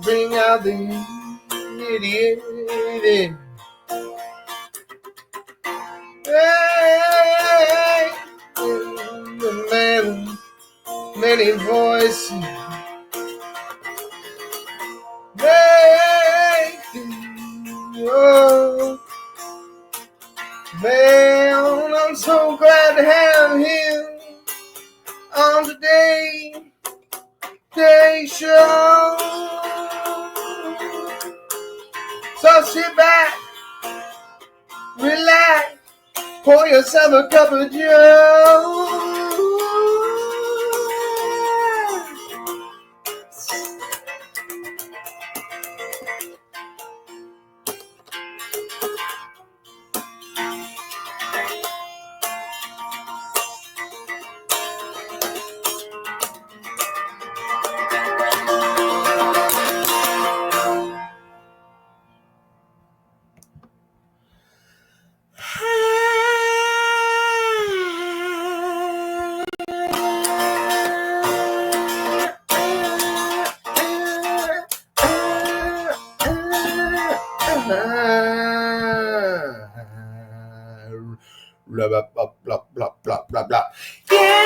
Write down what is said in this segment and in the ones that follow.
Bring out the idiot. Hey, the man, many voices. Hey, oh, man, I'm so glad to have him on today's show. So sit back, relax, pour yourself a cup of joe. Blah, blah, blah, blah, blah, blah, blah, blah. Yeah.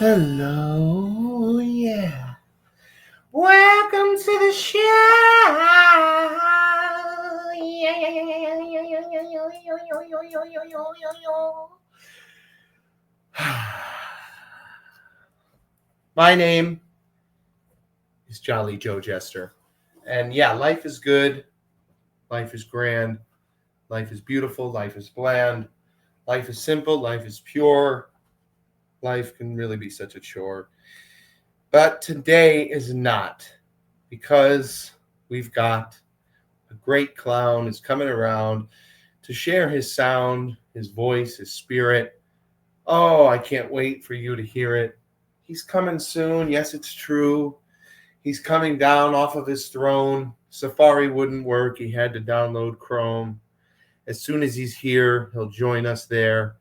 Hello, yeah. Welcome to the show. My name is Jolly Joe Jester. And yeah, life is good. Life is grand. Life is beautiful. Life is bland. Life is simple. Life is pure. Life can really be such a chore. But today is not, because we've got a great clown who's coming around to share his sound, his voice, his spirit. Oh, I can't wait for you to hear it. He's coming soon. Yes, it's true. He's coming down off of his throne. Safari wouldn't work. He had to download Chrome. As soon as he's here, he'll join us there.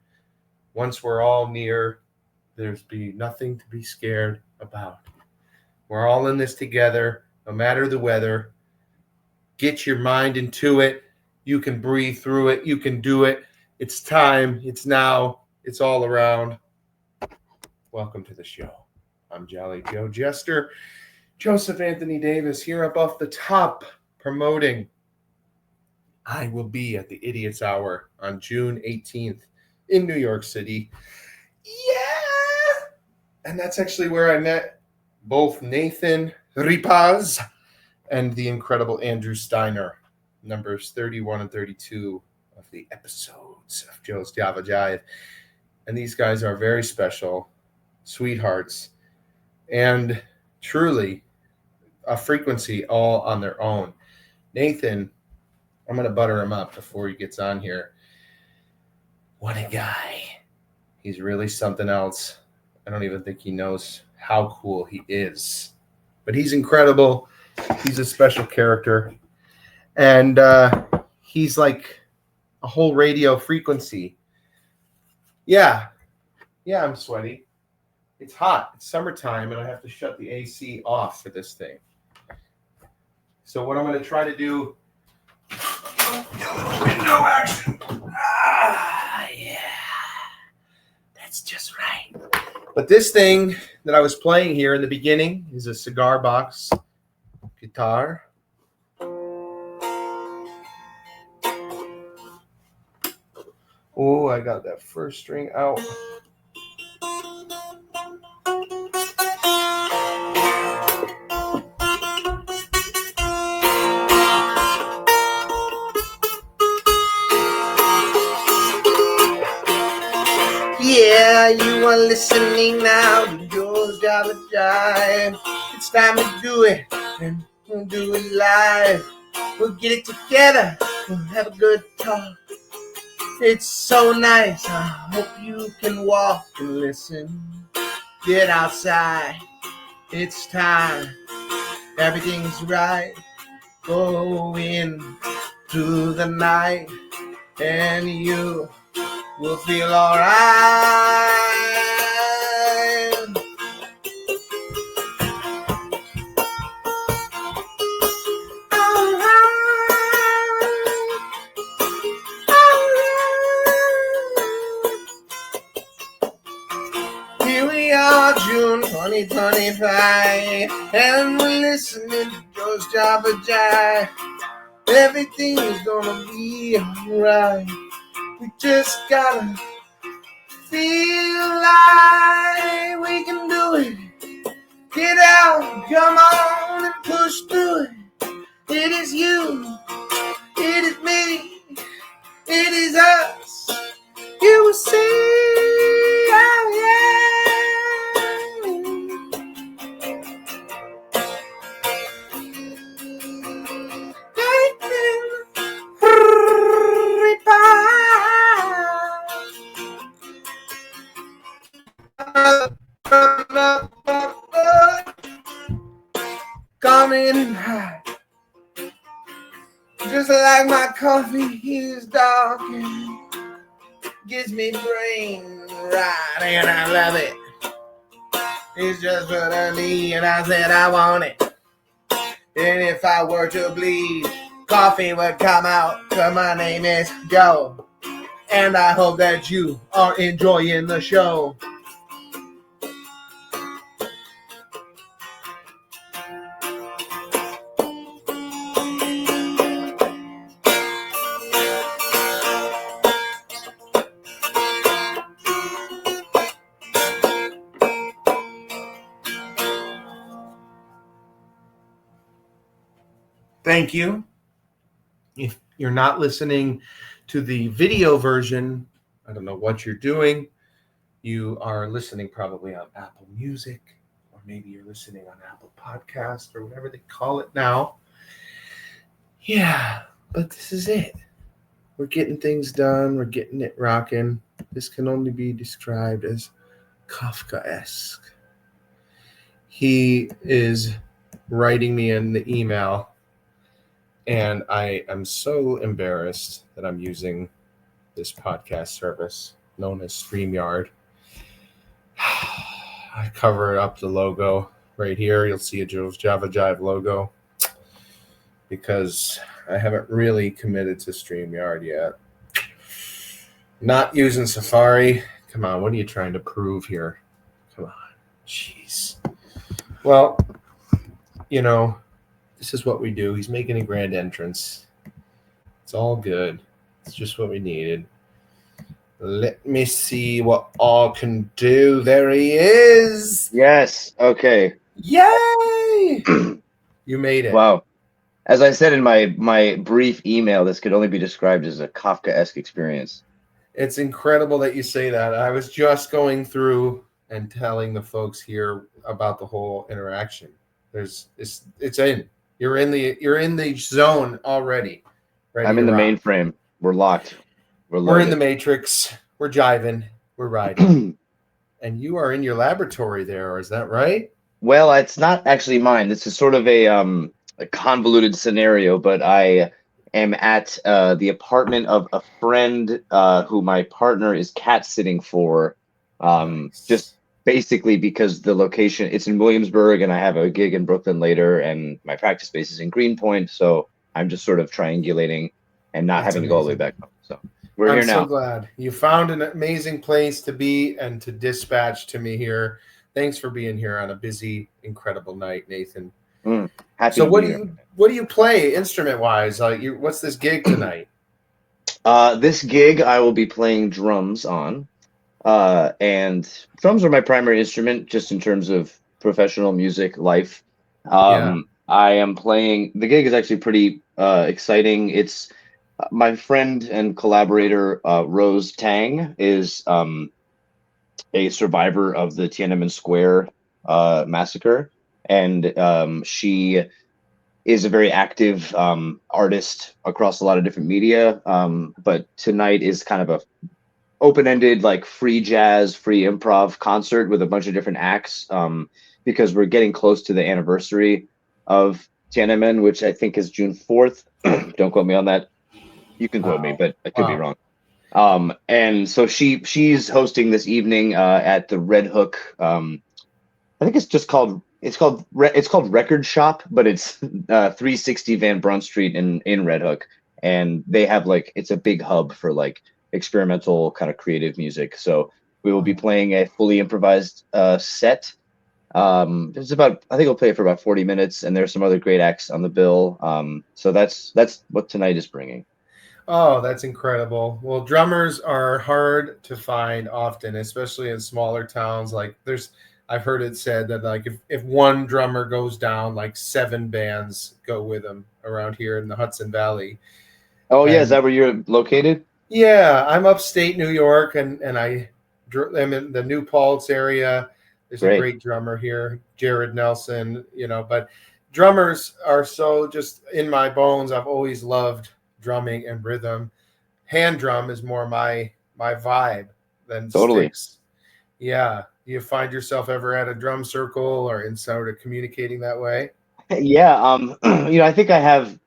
Once we're all near, there's be nothing to be scared about. We're all in this together, no matter the weather. Get your mind into it. You can breathe through it. You can do it. It's time. It's now. It's all around. Welcome to the show. I'm Jolly Joe Jester. Joseph Anthony Davis here up off the top promoting. I will be at the Idiot's Hour on June 18th in New York City. Yeah! And that's actually where I met both Nathan Repasz and the incredible Andrew Steiner, numbers 31 and 32 of the episodes of Joe's Java Jive. And these guys are very special, sweethearts, and truly a frequency all on their own. Nathan, I'm going to butter him up before he gets on here. What a guy. He's really something else. I don't even think he knows how cool he is. But he's incredible. He's a special character. And he's like a whole radio frequency. Yeah, I'm sweaty. It's hot. It's summertime, and I have to shut the AC off for this thing. So what I'm going to try to do, a little window action. Yeah. That's just right. But this thing that I was playing here in the beginning is a cigar box guitar. Oh, I got that first string out. Yeah, you are listening now to Joe's Jive. It's time to do it, and we'll do it live. We'll get it together, we'll have a good talk. It's so nice, I hope you can walk and listen. Get outside, it's time, everything's right. Go in to the night, and you will feel alright. Here we are, June 2025, and we're listening to Joe's Jive. Everything is gonna be alright. We just gotta feel like we can do it. Get out, come on and push through it. It is you, it is me, it is us. You will see, oh yeah. Coming in hot, just like my coffee is dark and gives me brain right, and I love it. It's just what I need, and I said I want it. And if I were to bleed, coffee would come out, 'cause my name is Joe, and I hope that you are enjoying the show. Thank you. If you're not listening to the video version, I don't know what you're doing. You are listening probably on Apple Music, or maybe you're listening on Apple Podcast, or whatever they call it now. Yeah, but this is it. We're getting things done. We're getting it rocking. This can only be described as Kafka-esque. He is writing me in the email, and I am so embarrassed that I'm using this podcast service known as StreamYard. I cover up the logo right here. You'll see a Joe's Jive logo because I haven't really committed to StreamYard yet. Not using Safari. Come on, what are you trying to prove here? Come on. Jeez. Well, you know, this is what we do. He's making a grand entrance. It's all good. It's just what we needed. Let me see what I can do. There he is. Yes. Okay. Yay! You made it. Wow. As I said in my brief email, this could only be described as a Kafka-esque experience. It's incredible that you say that. I was just going through and telling the folks here about the whole interaction. It's in. You're in the zone already. I'm in the mainframe. We're locked. We're in the matrix. We're jiving. We're riding. And you are in your laboratory there, is that right? Well, it's not actually mine. This is sort of a convoluted scenario, but I am at the apartment of a friend who my partner is cat sitting for. Just basically because the location, it's in Williamsburg, and I have a gig in Brooklyn later, and my practice space is in Greenpoint, so I'm just sort of triangulating and not having to go all the way back home. So we're here now. I'm so glad you found an amazing place to be and to dispatch to me here. Thanks for being here on a busy, incredible night, Nathan. Happy so to be here. What do you play instrument wise? What's this gig tonight? This gig I will be playing drums on. And drums are my primary instrument just in terms of professional music life. Yeah. I am playing, the gig is actually pretty exciting. It's my friend and collaborator, Rose Tang, is a survivor of the Tiananmen Square massacre. And she is a very active artist across a lot of different media. But tonight is kind of a open-ended, like free jazz, free improv concert with a bunch of different acts, because we're getting close to the anniversary of Tiananmen, which I think is June 4th. Don't quote me on that. You can quote me, but I could be wrong. And so she's hosting this evening at the Red Hook. I think it's called Record Shop, but it's 360 Van Brunt Street in Red Hook, and they have like, it's a big hub for like experimental kind of creative music. So we will be playing a fully improvised set. It's about, I think we'll play it for about 40 minutes, and there's some other great acts on the bill. So that's what tonight is bringing. Oh, that's incredible. Well, drummers are hard to find often, especially in smaller towns. Like I've heard it said that like if one drummer goes down, like 7 bands go with him around here in the Hudson Valley. Oh yeah, is that where you're located? Yeah, I'm upstate New York, and I'm in the New Paltz area. There's a great drummer here, Jared Nelson, but drummers are so just in my bones. I've always loved drumming and rhythm. Hand drum is more my vibe than sticks. Yeah. Do you find yourself ever at a drum circle or in sort of communicating that way? Yeah. I think I have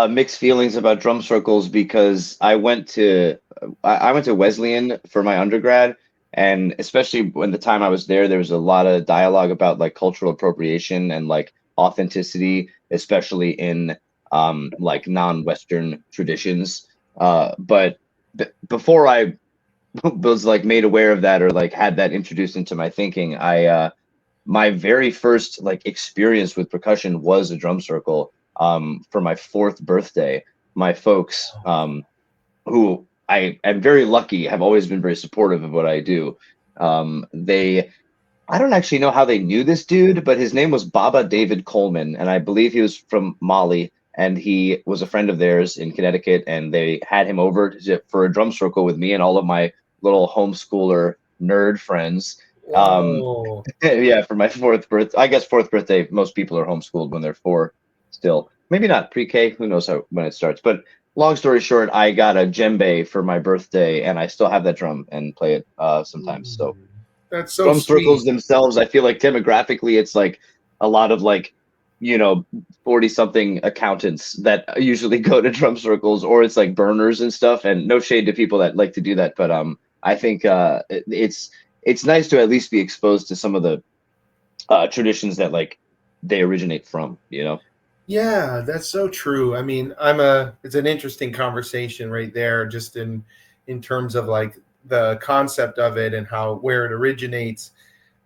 mixed feelings about drum circles because I went to Wesleyan for my undergrad, and especially when the time I was there was a lot of dialogue about like cultural appropriation and like authenticity, especially in like non-Western traditions. But before I was like made aware of that or like had that introduced into my thinking, my very first like experience with percussion was a drum circle. For my 4th birthday, my folks, who I am very lucky, have always been very supportive of what I do. I don't actually know how they knew this dude, but his name was Baba David Coleman, and I believe he was from Mali, and he was a friend of theirs in Connecticut, and they had him over for a drum circle with me and all of my little homeschooler nerd friends. Yeah, for my 4th birthday. I guess 4th birthday, most people are homeschooled when they're 4 still. Maybe not pre-K, who knows when it starts. But long story short, I got a djembe for my birthday, and I still have that drum and play it sometimes. So that's so drum sweet. circles themselves, I feel like demographically, it's like a lot of like 40-something accountants that usually go to drum circles, or it's like burners and stuff. And no shade to people that like to do that, but I think it's nice to at least be exposed to some of the traditions that like they originate from. Yeah, that's so true. I mean, it's an interesting conversation right there, just in terms of like the concept of it and where it originates,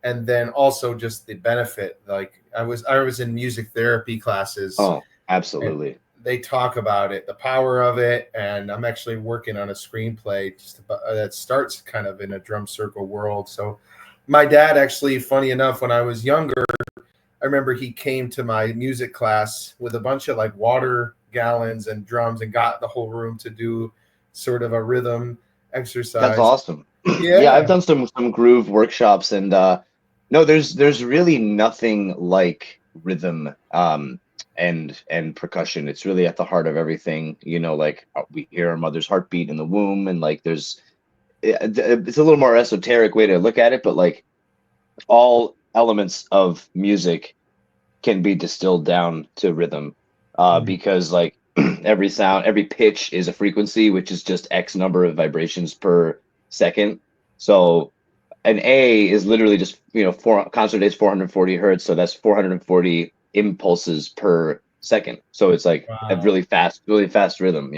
and then also just the benefit. Like I was in music therapy classes. Oh, absolutely. They talk about it, the power of it, and I'm actually working on a screenplay that starts kind of in a drum circle world. So my dad actually, funny enough, when I was younger, I remember he came to my music class with a bunch of like water gallons and drums and got the whole room to do sort of a rhythm exercise. That's awesome. Yeah. Yeah, I've done some groove workshops, and no, there's really nothing like rhythm and percussion. It's really at the heart of everything. Like we hear our mother's heartbeat in the womb, and like it's a little more esoteric way to look at it, but like all elements of music can be distilled down to rhythm, because like every sound, every pitch is a frequency, which is just X number of vibrations per second. So an A is literally just, concert is 440 hertz. So that's 440 impulses per second. So it's like a really fast rhythm,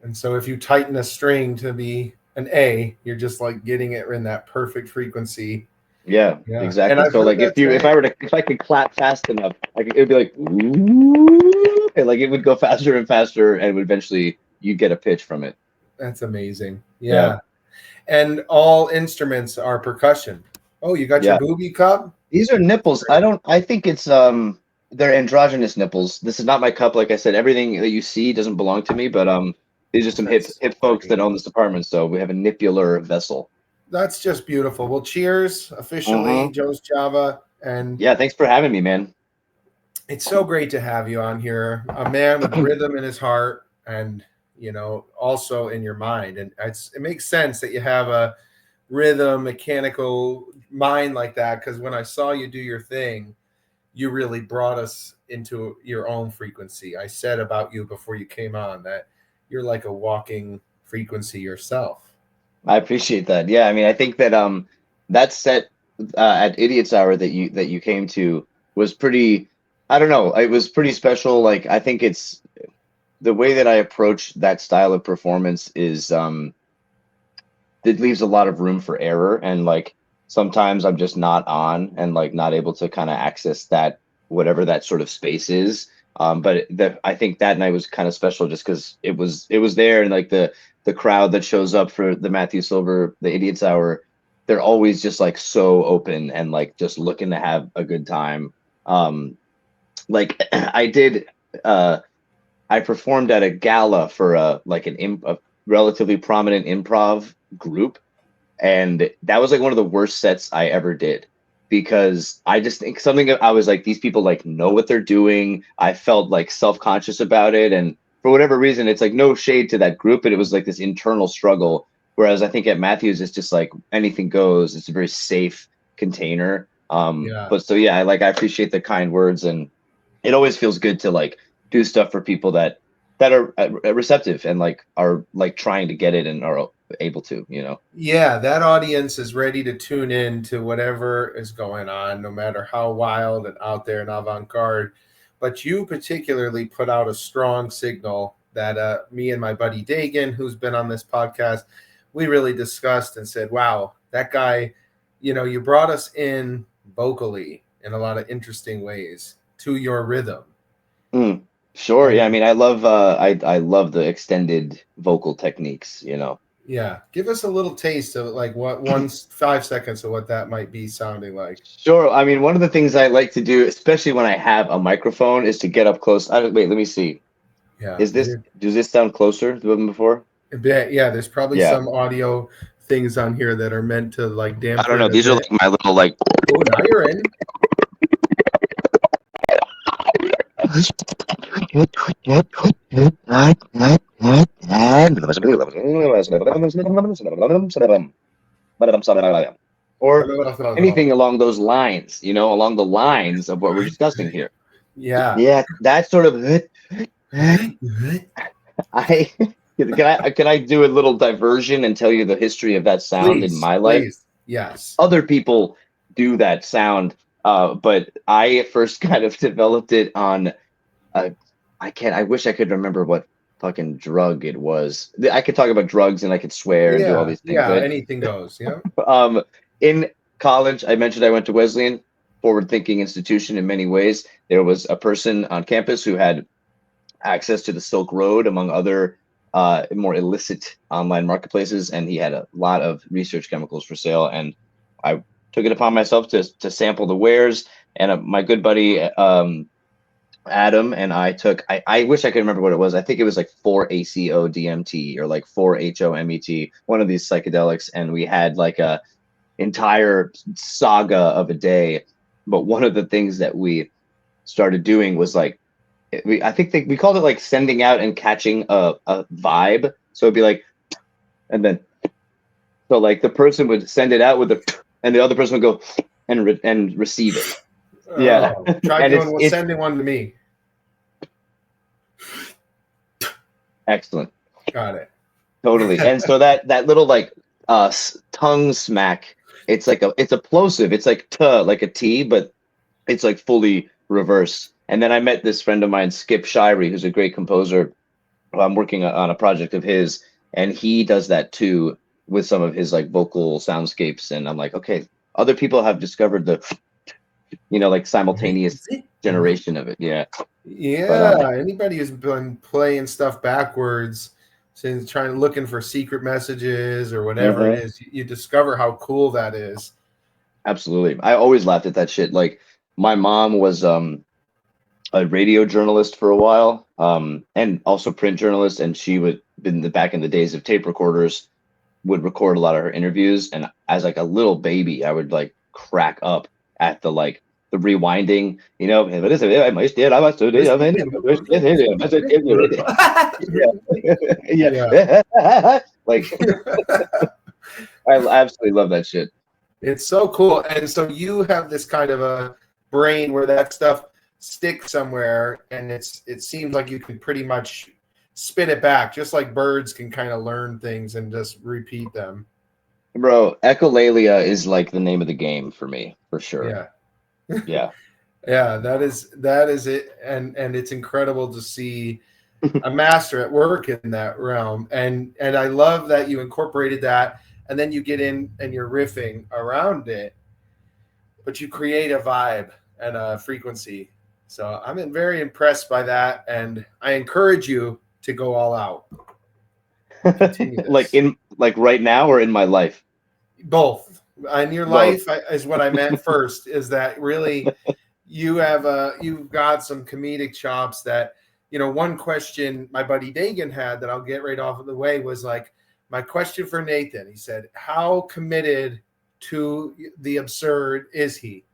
And so if you tighten a string to be an A, you're just like getting it in that perfect frequency. Yeah, exactly. So like if I could clap fast enough, it would be like, ooh, and like it would go faster and faster, and would eventually you get a pitch from it. That's amazing. Yeah. And all instruments are percussion. Oh, you got your booby cup? These are nipples. I think it's they're androgynous nipples. This is not my cup. Like I said, everything that you see doesn't belong to me, but these are some hip folks that own this department, so we have a nippular vessel. That's just beautiful. Well, cheers officially, Joe's Java. And yeah, thanks for having me, man. It's so great to have you on here. A man with rhythm in his heart and, you know, also in your mind. And it makes sense that you have a rhythm, mechanical mind like that, because when I saw you do your thing, you really brought us into your own frequency. I said about you before you came on that you're like a walking frequency yourself. I appreciate that. Yeah, I mean, I think that that set at Idiot's Hour that you came to was pretty. I don't know. It was pretty special. Like, I think it's the way that I approach that style of performance is it leaves a lot of room for error, and like sometimes I'm just not on and like not able to kind of access that whatever that sort of space is. But I think that night was kind of special just because it was there, and like the crowd that shows up for the Matthew Silver, the Idiot's Hour, they're always just like so open and like just looking to have a good time. Like I performed at a gala for a relatively prominent improv group, and that was like one of the worst sets I ever did, because I just think I was like, these people like know what they're doing. I felt like self-conscious about it, and for whatever reason, it's like no shade to that group, but it was like this internal struggle. Whereas I think at Matthews, it's just like anything goes. It's a very safe container. But so yeah, I appreciate the kind words, and it always feels good to like do stuff for people that are receptive and like are like trying to get it and are able to, you know. Yeah, that audience is ready to tune in to whatever is going on, no matter how wild and out there and avant-garde. But you particularly put out a strong signal that me and my buddy Dagan, who's been on this podcast, we really discussed and said, wow, that guy, you know, you brought us in vocally in a lot of interesting ways to your rhythm. Sure. Yeah. I mean, I love the extended vocal techniques, you know. Yeah. Give us a little taste of like 5 seconds of what that might be sounding like. Sure. I mean, one of the things I like to do, especially when I have a microphone, is to get up close. Wait, let me see. Yeah. Does this sound closer than before? Yeah. There's probably some audio things on here that are meant to like dampen. I don't know. These are like my little like. Oh, now you're in. Or anything along those lines, you know, along the lines of what we're discussing here. Yeah. That sort of. Can I do a little diversion and tell you the history of that sound in my life? Please. Yes. Other people do that sound, but I at first kind of developed it on. I wish I could remember what fucking drug it was. I could talk about drugs and I could swear and do all these things. Yeah, anything goes. Yeah. In college, I mentioned I went to Wesleyan, forward-thinking institution in many ways. There was a person on campus who had access to the Silk Road, among other more illicit online marketplaces, and he had a lot of research chemicals for sale. And I took it upon myself to sample the wares. And my good buddy Adam and I took. I wish I could remember what it was. I think it was like 4-ACO-DMT or like 4-HOMET, one of these psychedelics, and we had like a entire saga of a day. But one of the things that we started doing was like, we called it like sending out and catching a vibe. So it'd be like, and then, so like the person would send it out with and the other person would go and receive it. Yeah. Try sending one to me. Excellent. Got it. Totally. And so that little like tongue smack, it's a plosive. It's like like a T, but it's like fully reverse. And then I met this friend of mine, Skip Shirey, who's a great composer. I'm working on a project of his, and he does that too with some of his like vocal soundscapes. And I'm like, okay, other people have discovered the, you know, like simultaneous generation of it. Yeah. Yeah. Anybody who's been playing stuff backwards since trying looking for secret messages or whatever it is, you discover how cool that is. Absolutely. I always laughed at that shit. Like my mom was a radio journalist for a while, and also print journalist, and she would back in the days of tape recorders would record a lot of her interviews, and as like a little baby I would like crack up at the rewinding, you know. Yeah. Like I absolutely love that shit. It's so cool. And so you have this kind of a brain where that stuff sticks somewhere, and it seems like you can pretty much spit it back, just like birds can kind of learn things and just repeat them. Bro, echolalia is like the name of the game for me, for sure. Yeah. Yeah. Yeah, that is it. And it's incredible to see a master at work in that realm. And I love that you incorporated that, and then you get in and you're riffing around it, but you create a vibe and a frequency. So I'm very impressed by that, and I encourage you to go all out. like right now or in my life? Both. In your life is what I meant first, is that really you've got some comedic chops that, you know, one question my buddy Dagan had that I'll get right off of the way was like, my question for Nathan, he said, how committed to the absurd is he?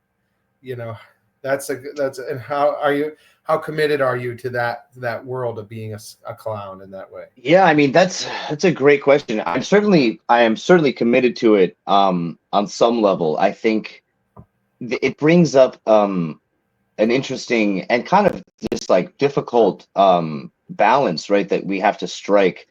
You know, and how committed are you to that world of being a clown in that way? Yeah, I mean that's a great question. I am certainly committed to it on some level. I think it brings up an interesting and kind of just like difficult balance, right, that we have to strike,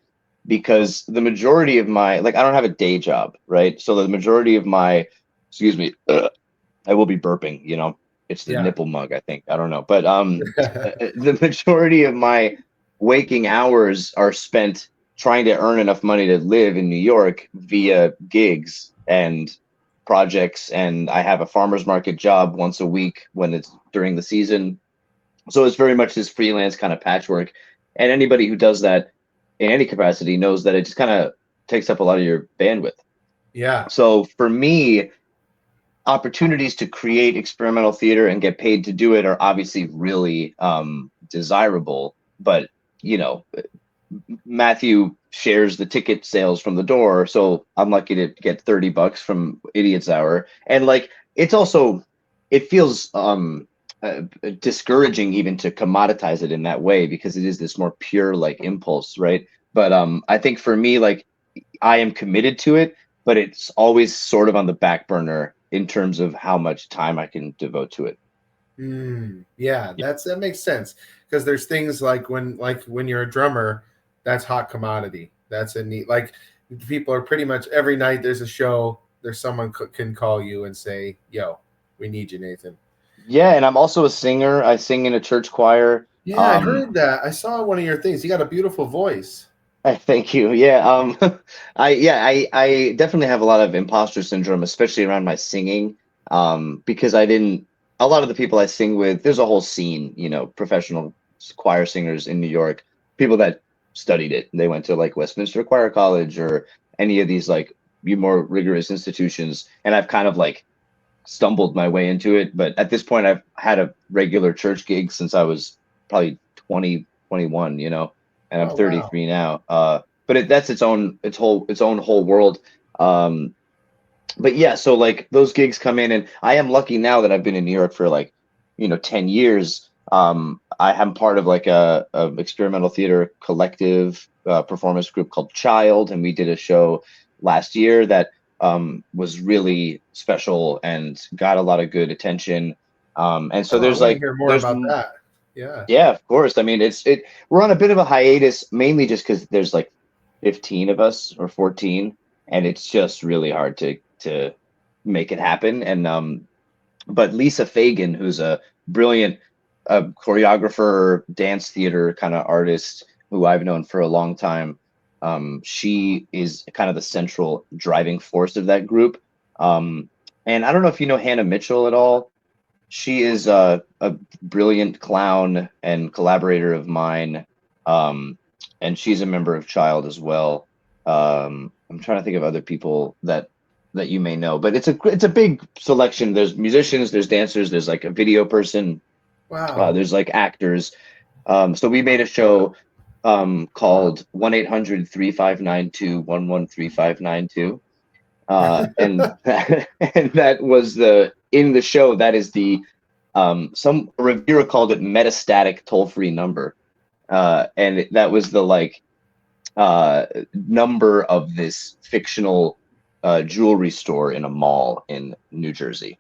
because the majority of my, like, I don't have a day job, right? So the majority of my, excuse me, I will be burping, you know. It's the nipple mug, I think. I don't know. But the majority of my waking hours are spent trying to earn enough money to live in New York via gigs and projects. And I have a farmer's market job once a week when it's during the season. So it's very much this freelance kind of patchwork. And anybody who does that in any capacity knows that it just kind of takes up a lot of your bandwidth. Yeah. So for me, opportunities to create experimental theater and get paid to do it are obviously really desirable, but you know, Matthew shares the ticket sales from the door, so I'm lucky to get $30 from Idiot's Hour. And like, it's also, it feels discouraging even to commoditize it in that way, because it is this more pure like impulse, right? But I think for me, like, I am committed to it, but it's always sort of on the back burner in terms of how much time I can devote to it. Yeah, that makes sense, because there's things like when you're a drummer, that's hot commodity. That's a neat, like, people are pretty much every night there's a show, there's someone can call you and say, yo, we need you, Nathan. Yeah, and I'm also a singer. I sing in a church choir. Yeah, I heard that. I saw one of your things. You got a beautiful voice. Thank you. Yeah. I definitely have a lot of imposter syndrome, especially around my singing. Because a lot of the people I sing with, there's a whole scene, you know, professional choir singers in New York, people that studied it. They went to like Westminster Choir College or any of these like more rigorous institutions. And I've kind of like stumbled my way into it. But at this point, I've had a regular church gig since I was probably 20, 21, you know. And I'm 33 now. But that's its own whole world. But yeah, so like those gigs come in, and I am lucky now that I've been in New York for like, you know, 10 years. I am part of like a experimental theater collective performance group called Child, and we did a show last year that was really special and got a lot of good attention. And so there's like, hear more about that. Yeah, of course. I mean, we're on a bit of a hiatus, mainly just because there's like 15 of us or 14, and it's just really hard to make it happen. And but Lisa Fagan, who's a brilliant choreographer, dance theater kind of artist who I've known for a long time, she is kind of the central driving force of that group. And I don't know if you know Hannah Mitchell at all. She is a brilliant clown and collaborator of mine. and she's a member of Child as well. I'm trying to think of other people that you may know, but it's a big selection. There's musicians, there's dancers, there's like a video person, Wow. there's like actors. So we made a show called 1-800-3592-113592. And and that was in the show, that is the some reviewer called it metastatic toll-free number. And that was the like number of this fictional jewelry store in a mall in New Jersey.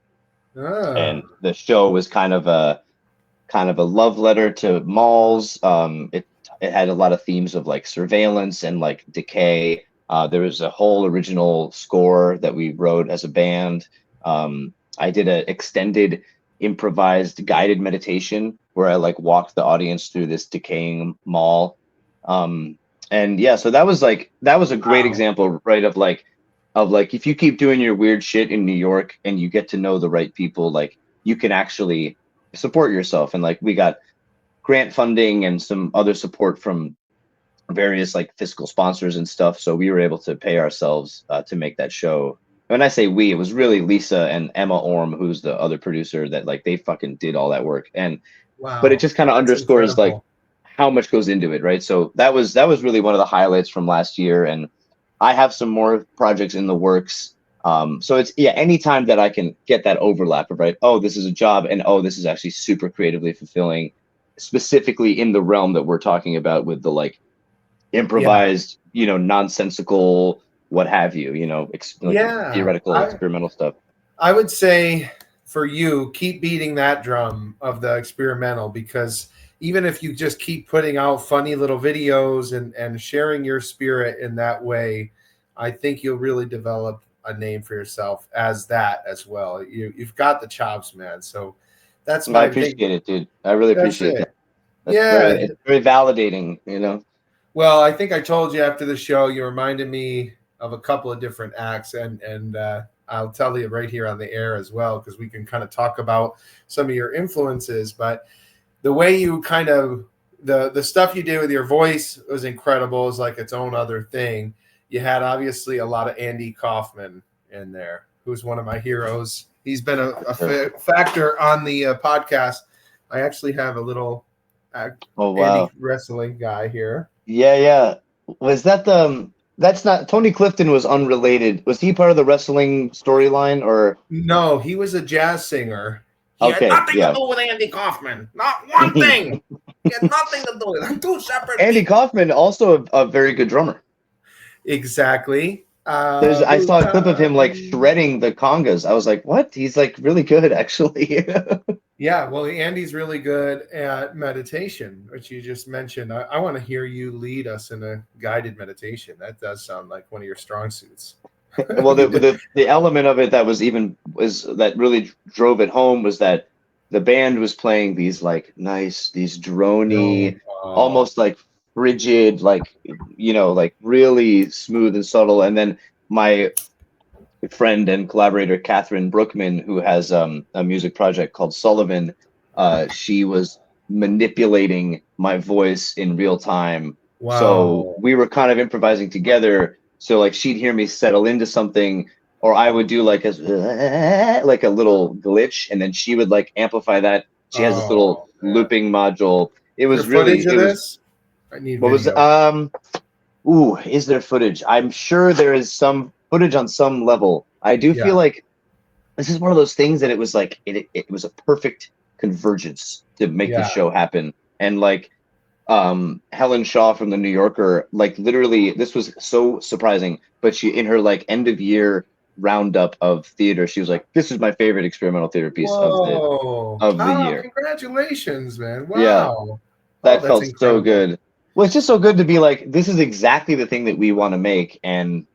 And the show was kind of a love letter to malls. It had a lot of themes of like surveillance and like decay. There was a whole original score that we wrote as a band. I did an extended improvised guided meditation where I like walked the audience through this decaying mall. And yeah, so that was a great example, right, of like if you keep doing your weird shit in New York and you get to know the right people, like you can actually support yourself. And like we got grant funding and some other support from various like fiscal sponsors and stuff, so we were able to pay ourselves to make that show. When I say we, it was really Lisa and Emma Orm, who's the other producer, that like they fucking did all that work. And but it just kind of underscores incredible. like how much goes into it, right? So that was really one of the highlights from last year, and I have some more projects in the works. So it's anytime that I can get that overlap of, right, oh, this is a job, and oh, this is actually super creatively fulfilling, specifically in the realm that we're talking about with the like improvised, nonsensical, what have you, theoretical, experimental stuff. I would say for you, keep beating that drum of the experimental, because even if you just keep putting out funny little videos and sharing your spirit in that way, I think you'll really develop a name for yourself as that as well. You've got the chops, man. So that's my I appreciate it, dude. I really appreciate that. It's very validating, Well, I think I told you after the show, you reminded me of a couple of different acts, and I'll tell you right here on the air as well, because we can kind of talk about some of your influences. But the way you kind of the stuff you did with your voice was incredible. It was like its own other thing. You had obviously a lot of Andy Kaufman in there, who's one of my heroes. He's been a factor on the podcast. I actually have a little Andy wrestling guy here. Yeah. Was that that's not Tony Clifton? Was unrelated. Was he part of the wrestling storyline, or no? He was a jazz singer. He had nothing to do with Andy Kaufman. Not one thing. He had nothing to do with it. Two separate Andy Kaufman, also a very good drummer. Exactly. I saw a clip of him like shredding the congas. I was like, what? He's like really good, actually. Yeah, well, Andy's really good at meditation, which you just mentioned. I want to hear you lead us in a guided meditation. That does sound like one of your strong suits. Well, the element of it that that really drove it home was that the band was playing these like these droney, almost like frigid, like like really smooth and subtle. And then my friend and collaborator Catherine Brookman, who has a music project called Sullivan, she was manipulating my voice in real time. Wow. So we were kind of improvising together. So like she'd hear me settle into something, or I would do like a little glitch, and then she would like amplify that. She has this little looping module. It was really this? I need what video. Was is there footage? I'm sure there is some footage on some level. I do feel like this is one of those things that it was like it was a perfect convergence to make the show happen. And like Helen Shaw from the New Yorker, like literally this was so surprising, but she in her like end of year roundup of theater, she was like, this is my favorite experimental theater piece of the year. Congratulations, man. Wow. Yeah, that felt so good. Well, it's just so good to be like, this is exactly the thing that we want to make. And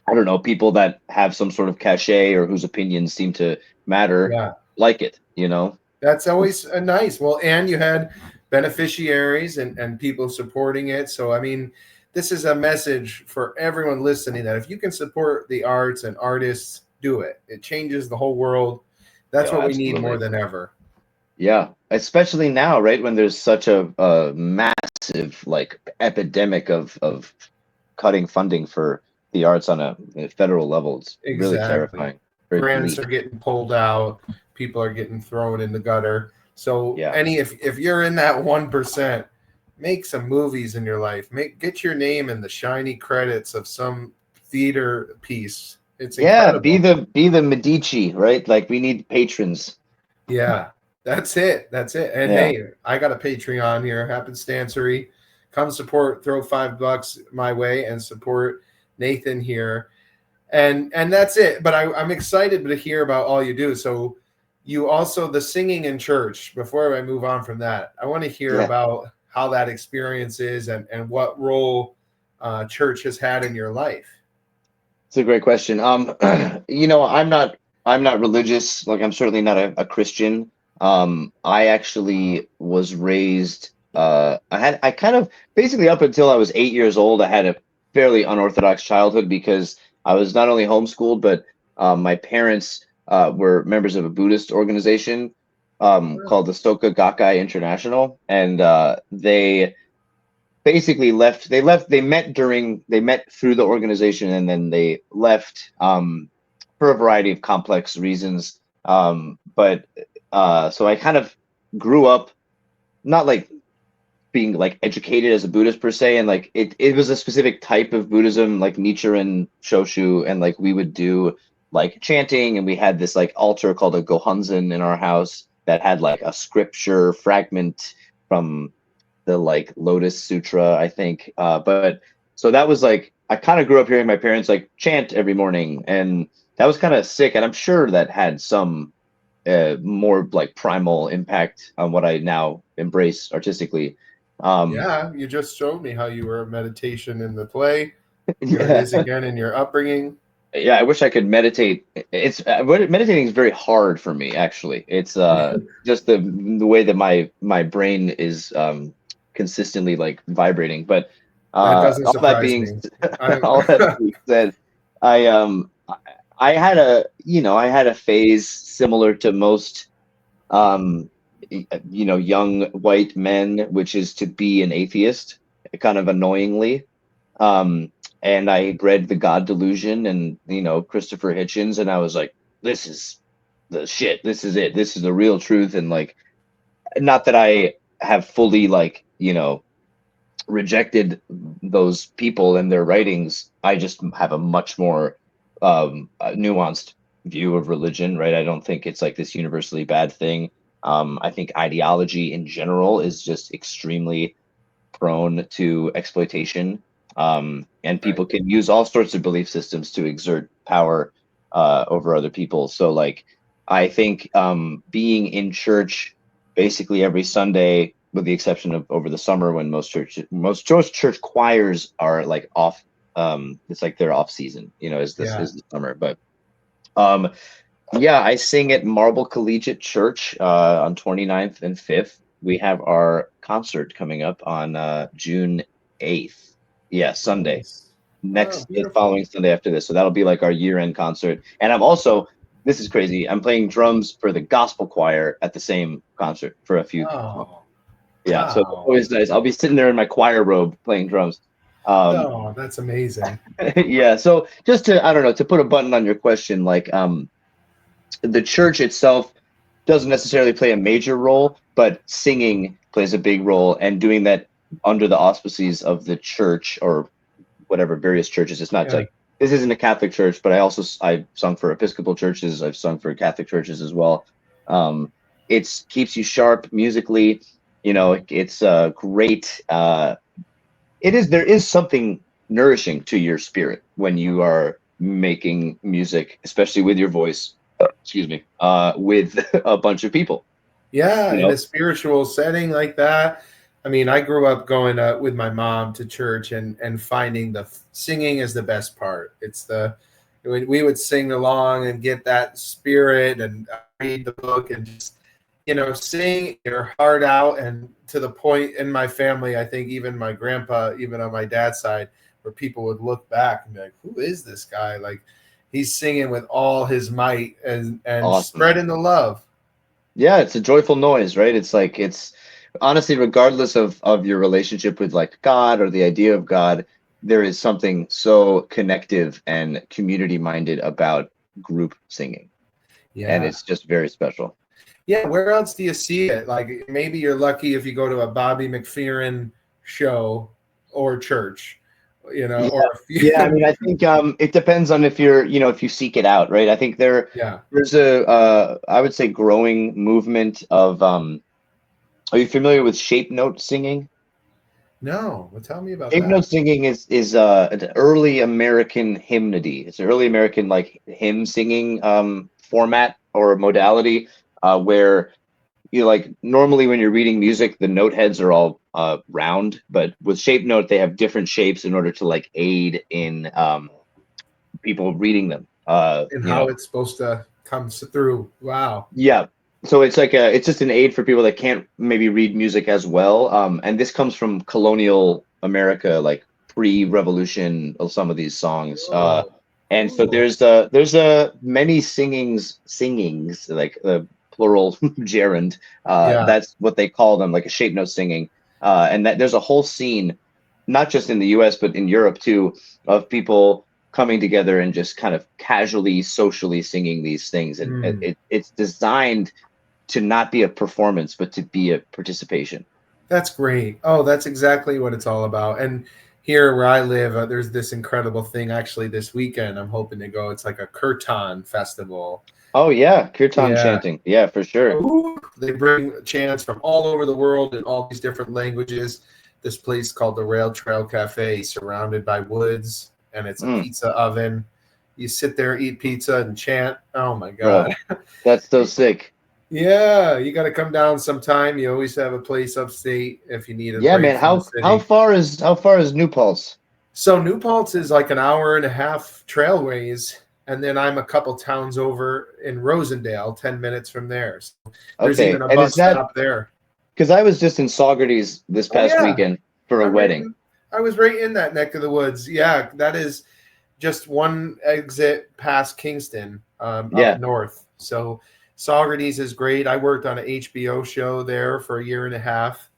I don't know, people that have some sort of cachet or whose opinions seem to matter like it, That's always nice. Well, and you had beneficiaries and people supporting it. So, I mean, this is a message for everyone listening that if you can support the arts and artists, do it. It changes the whole world. That's what we need more than ever. Yeah, especially now, right, when there's such a massive massive like epidemic of cutting funding for the arts on a federal level. It's really terrifying. Very Grants bleak. are getting pulled out. People are getting thrown in the gutter. So Yeah. if you're in that 1%, make some movies in your life. Get your name in the shiny credits of some theater piece. It's incredible. Be the Medici, right? Like we need patrons. Yeah, that's it. And hey, I got a Patreon here, Happenstancery. Come support, throw $5 my way and support Nathan here. And that's it. But I'm excited to hear about all you do. So you also, the singing in church, before I move on from that, I want to hear about how that experience is and what role church has had in your life. It's a great question. You know, I'm not religious. Like I'm certainly not a Christian. I actually was raised, I kind of basically up until I was 8 years old, I had a fairly unorthodox childhood because I was not only homeschooled, but my parents were members of a Buddhist organization called the Soka Gakkai International, and they basically they met through the organization, and then they left for a variety of complex reasons. But so I kind of grew up not like being like educated as a Buddhist per se, and like it was a specific type of Buddhism, like Nichiren Shoshu, and like we would do like chanting, and we had this like altar called a Gohonzon in our house that had like a scripture fragment from the like Lotus Sutra, I think. But so that was like I kind of grew up hearing my parents like chant every morning, and that was kind of sick. And I'm sure that had some more like primal impact on what I now embrace artistically. Yeah, you just showed me how you were a meditation in the play. Here it is again in your upbringing. Yeah, I wish I could meditate. It's meditating is very hard for me, actually. It's just the way that my brain is consistently like vibrating. But that doesn't surprise me. All that being said, I had a phase similar to most young white men, which is to be an atheist, kind of annoyingly. And I read The God Delusion and, Christopher Hitchens, and I was like, this is the shit. This is it. This is the real truth. And like, not that I have fully like, rejected those people and their writings. I just have a much more nuanced view of religion, right? I don't think it's like this universally bad thing. I think ideology in general is just extremely prone to exploitation. And people can use all sorts of belief systems to exert power over other people. So like, I think being in church basically every Sunday, with the exception of over the summer when most church choirs are like off, it's like they're off season, is the summer. But I sing at Marble Collegiate Church on 29th and 5th. We have our concert coming up on June 8th. Yeah, Sunday. The following Sunday after this. So that'll be like our year-end concert. And I'm also, this is crazy, I'm playing drums for the gospel choir at the same concert for a few. Yeah, so it's always nice. I'll be sitting there in my choir robe playing drums. That's amazing. Yeah, so just to put a button on your question, like the church itself doesn't necessarily play a major role, but singing plays a big role, and doing that under the auspices of the church or whatever various churches. It's not like this isn't a Catholic church, but I've sung for Episcopal churches. I've sung for Catholic churches as well. It keeps you sharp musically. It's great. There is something nourishing to your spirit when you are making music, especially with your voice. Excuse me. With a bunch of people. Yeah, in a spiritual setting like that. I mean, I grew up going with my mom to church and finding the singing is the best part. We would sing along and get that spirit and read the book and just, sing your heart out. And to the point in my family, I think even my grandpa, even on my dad's side, where people would look back and be like, who is this guy? Like he's singing with all his might and awesome. Spreading the love. Yeah, it's a joyful noise, right? It's like honestly, regardless of your relationship with like God or the idea of God, there is something so connective and community minded about group singing, and Yeah. it's just very special. Yeah, where else do you see it? Like maybe you're lucky if you go to a Bobby McFerrin show or church, or if Yeah, I mean, I think it depends on if you're, if you seek it out, right? I think yeah. there's a I would say growing movement of are you familiar with shape note singing? No, well, tell me about Shape note that. singing is an early American hymnody. It's an early American like hymn singing format or modality where like normally when you're reading music, the note heads are all round, but with shape note they have different shapes in order to like aid in people reading them. And how it's supposed to come through. Wow. Yeah. So it's just an aid for people that can't maybe read music as well. And this comes from colonial America, like pre-revolution of some of these songs. Whoa. And so Cool. there's many singings, like the plural gerund. Yeah. That's what they call them, like a shape note singing. And that there's a whole scene, not just in the US, but in Europe too, of people coming together and just kind of casually, socially singing these things. And it's designed to not be a performance, but to be a participation. That's great. Oh, that's exactly what it's all about. And here where I live, there's this incredible thing actually this weekend. I'm hoping to go. It's like a kirtan festival. Oh yeah, kirtan Yeah. chanting. Yeah, for sure. Ooh, they bring chants from all over the world in all these different languages. This place called the Rail Trail Cafe, surrounded by woods, and it's a pizza oven. You sit there, eat pizza, and chant. Oh my God. Bro, that's so sick. Yeah, you got to come down sometime. You always have a place upstate if you need a Yeah, break man. from the city. How far is New Paltz? So New Paltz is like an hour and a half trailways, and then I'm a couple towns over in Rosendale, 10 minutes from there. So there's Okay, even a and bus is that stop there. because I was just in Saugerties this past weekend for a wedding. I was right in that neck of the woods. Yeah, that is just one exit past Kingston, up north. So Saugerties is great. I worked on an HBO show there for a year and a half.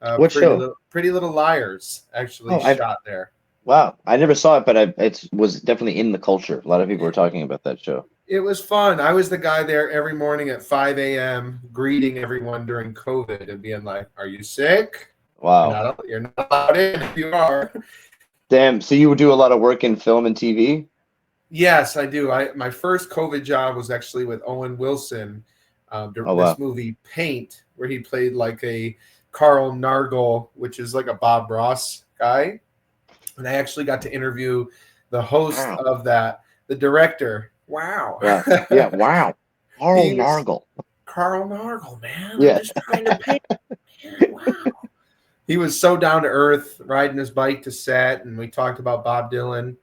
What show? Pretty Little Liars actually shot there. Wow, I never saw it, but it was definitely in the culture. A lot of people were talking about that show. It was fun. I was the guy there every morning at 5 a.m. greeting everyone during COVID and being like, "Are you sick? Wow, You're not allowed in if you are." Damn. So you would do a lot of work in film and TV? Yes, I do. My first COVID job was actually with Owen Wilson, this movie Paint, where he played like a Carl Nargle, which is like a Bob Ross guy. And I actually got to interview the host of that, the director. Wow. Yeah. Wow. Carl Nargle, man. Yeah. I'm just trying to paint. Man, wow. He was so down to earth, riding his bike to set, and we talked about Bob Dylan.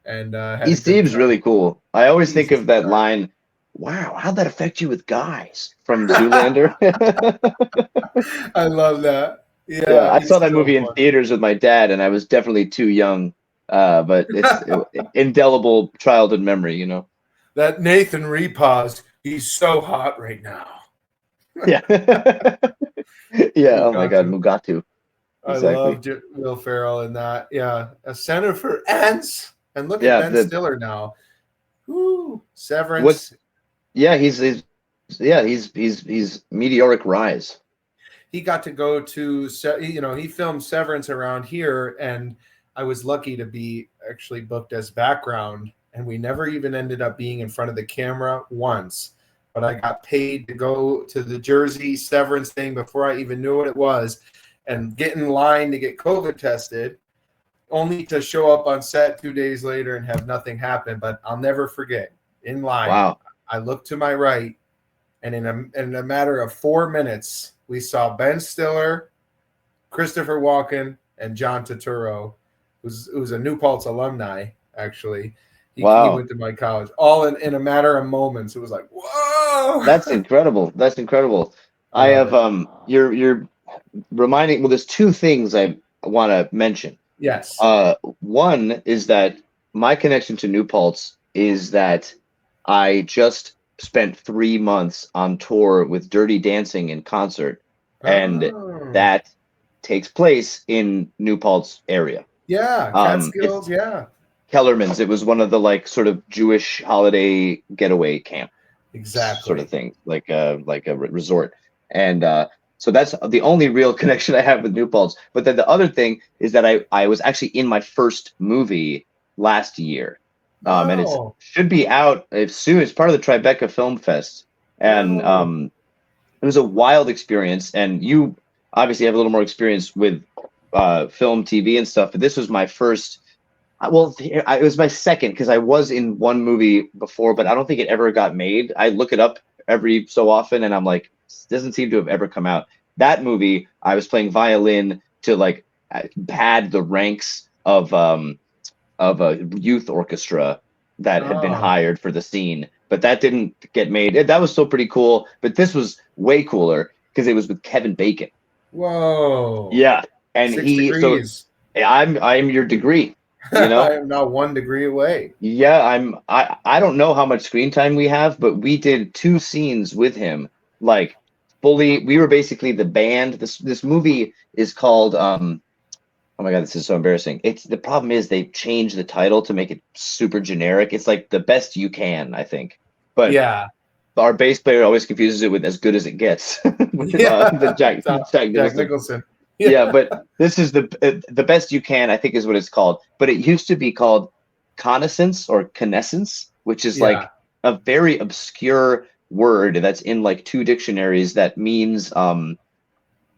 And he seems really cool. I always think of that line, "Wow, how'd that affect you with guys?" from Zoolander. I love that. Yeah, I saw that movie in theaters with my dad, and I was definitely too young. But it's indelible childhood memory, That Nathan Repasz, he's so hot right now. Yeah. Yeah. Oh my God, Mugatu. Exactly. I loved Will Ferrell in that. Yeah, a center for ants. And look at Ben Stiller now. Woo, Severance. He's meteoric rise. He got to go to, he filmed Severance around here, and I was lucky to be actually booked as background, and we never even ended up being in front of the camera once. But I got paid to go to the Jersey Severance thing before I even knew what it was, and get in line to get COVID tested, only to show up on set 2 days later and have nothing happen. But I'll never forget, in line, I looked to my right, and in a matter of 4 minutes, we saw Ben Stiller, Christopher Walken, and John Turturro, who's a New Paltz alumni, actually. He went to my college. All in a matter of moments. It was like, whoa! That's incredible. That's incredible. I have you're reminding. Well, there's two things I want to mention. Yes. One is that my connection to New Paltz is that I just spent 3 months on tour with Dirty Dancing in concert, and that takes place in New Paltz area. Yeah, Catskills. Yeah, Kellerman's. It was one of the like sort of Jewish holiday getaway camp sort of thing, like a resort. And so that's the only real connection I have with New Paltz. But then the other thing is that I was actually in my first movie last year. And it should be out soon. It's part of the Tribeca Film Fest. And it was a wild experience. And you obviously have a little more experience with film, TV and stuff. But this was my first. Well, it was my second, because I was in one movie before, but I don't think it ever got made. I look it up every so often, and I'm like, it doesn't seem to have ever come out. That movie, I was playing violin to like pad the ranks of a youth orchestra that had been hired for the scene, but that didn't get made. That was still pretty cool, but this was way cooler because it was with Kevin Bacon. Whoa! Yeah, and 6 degrees. So I'm your degree. You know, I am not 1 degree away. Yeah, I don't know how much screen time we have, but we did 2 scenes with him, like fully. We were basically the band. This movie is called oh my god, this is so embarrassing. The problem is they changed the title to make it super generic. It's like The Best You Can, I think. But yeah, our bass player always confuses it with As Good as It Gets. With, the Jack Nicholson. Yeah, but this is the Best You Can, I think is what it's called. But it used to be called Connaissance or Connaissance, which is like a very obscure word that's in like 2 dictionaries that means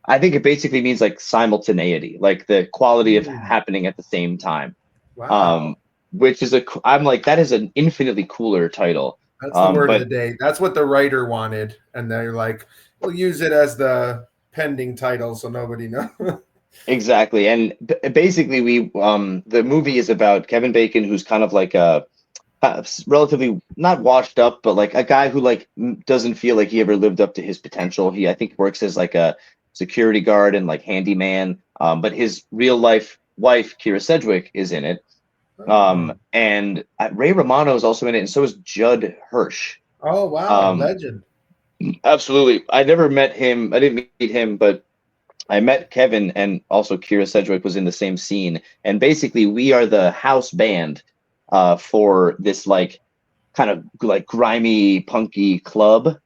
I think it basically means like simultaneity, like the quality of happening at the same time. Wow. Which is I'm like, that is an infinitely cooler title. That's the word of the day. That's what the writer wanted, and they're like, we'll use it as the pending title so nobody knows. Exactly. And basically we the movie is about Kevin Bacon, who's kind of like a relatively not washed up, but like a guy who like doesn't feel like he ever lived up to his potential. He, I think, works as like a security guard and like handyman, but his real life wife Kira Sedgwick is in it, and Ray Romano is also in it, and so is Judd Hirsch. Oh wow, legend. Absolutely. I never met him. I didn't meet him, but I met Kevin, and also Kira Sedgwick was in the same scene. And basically we are the house band for this like kind of like grimy, punky club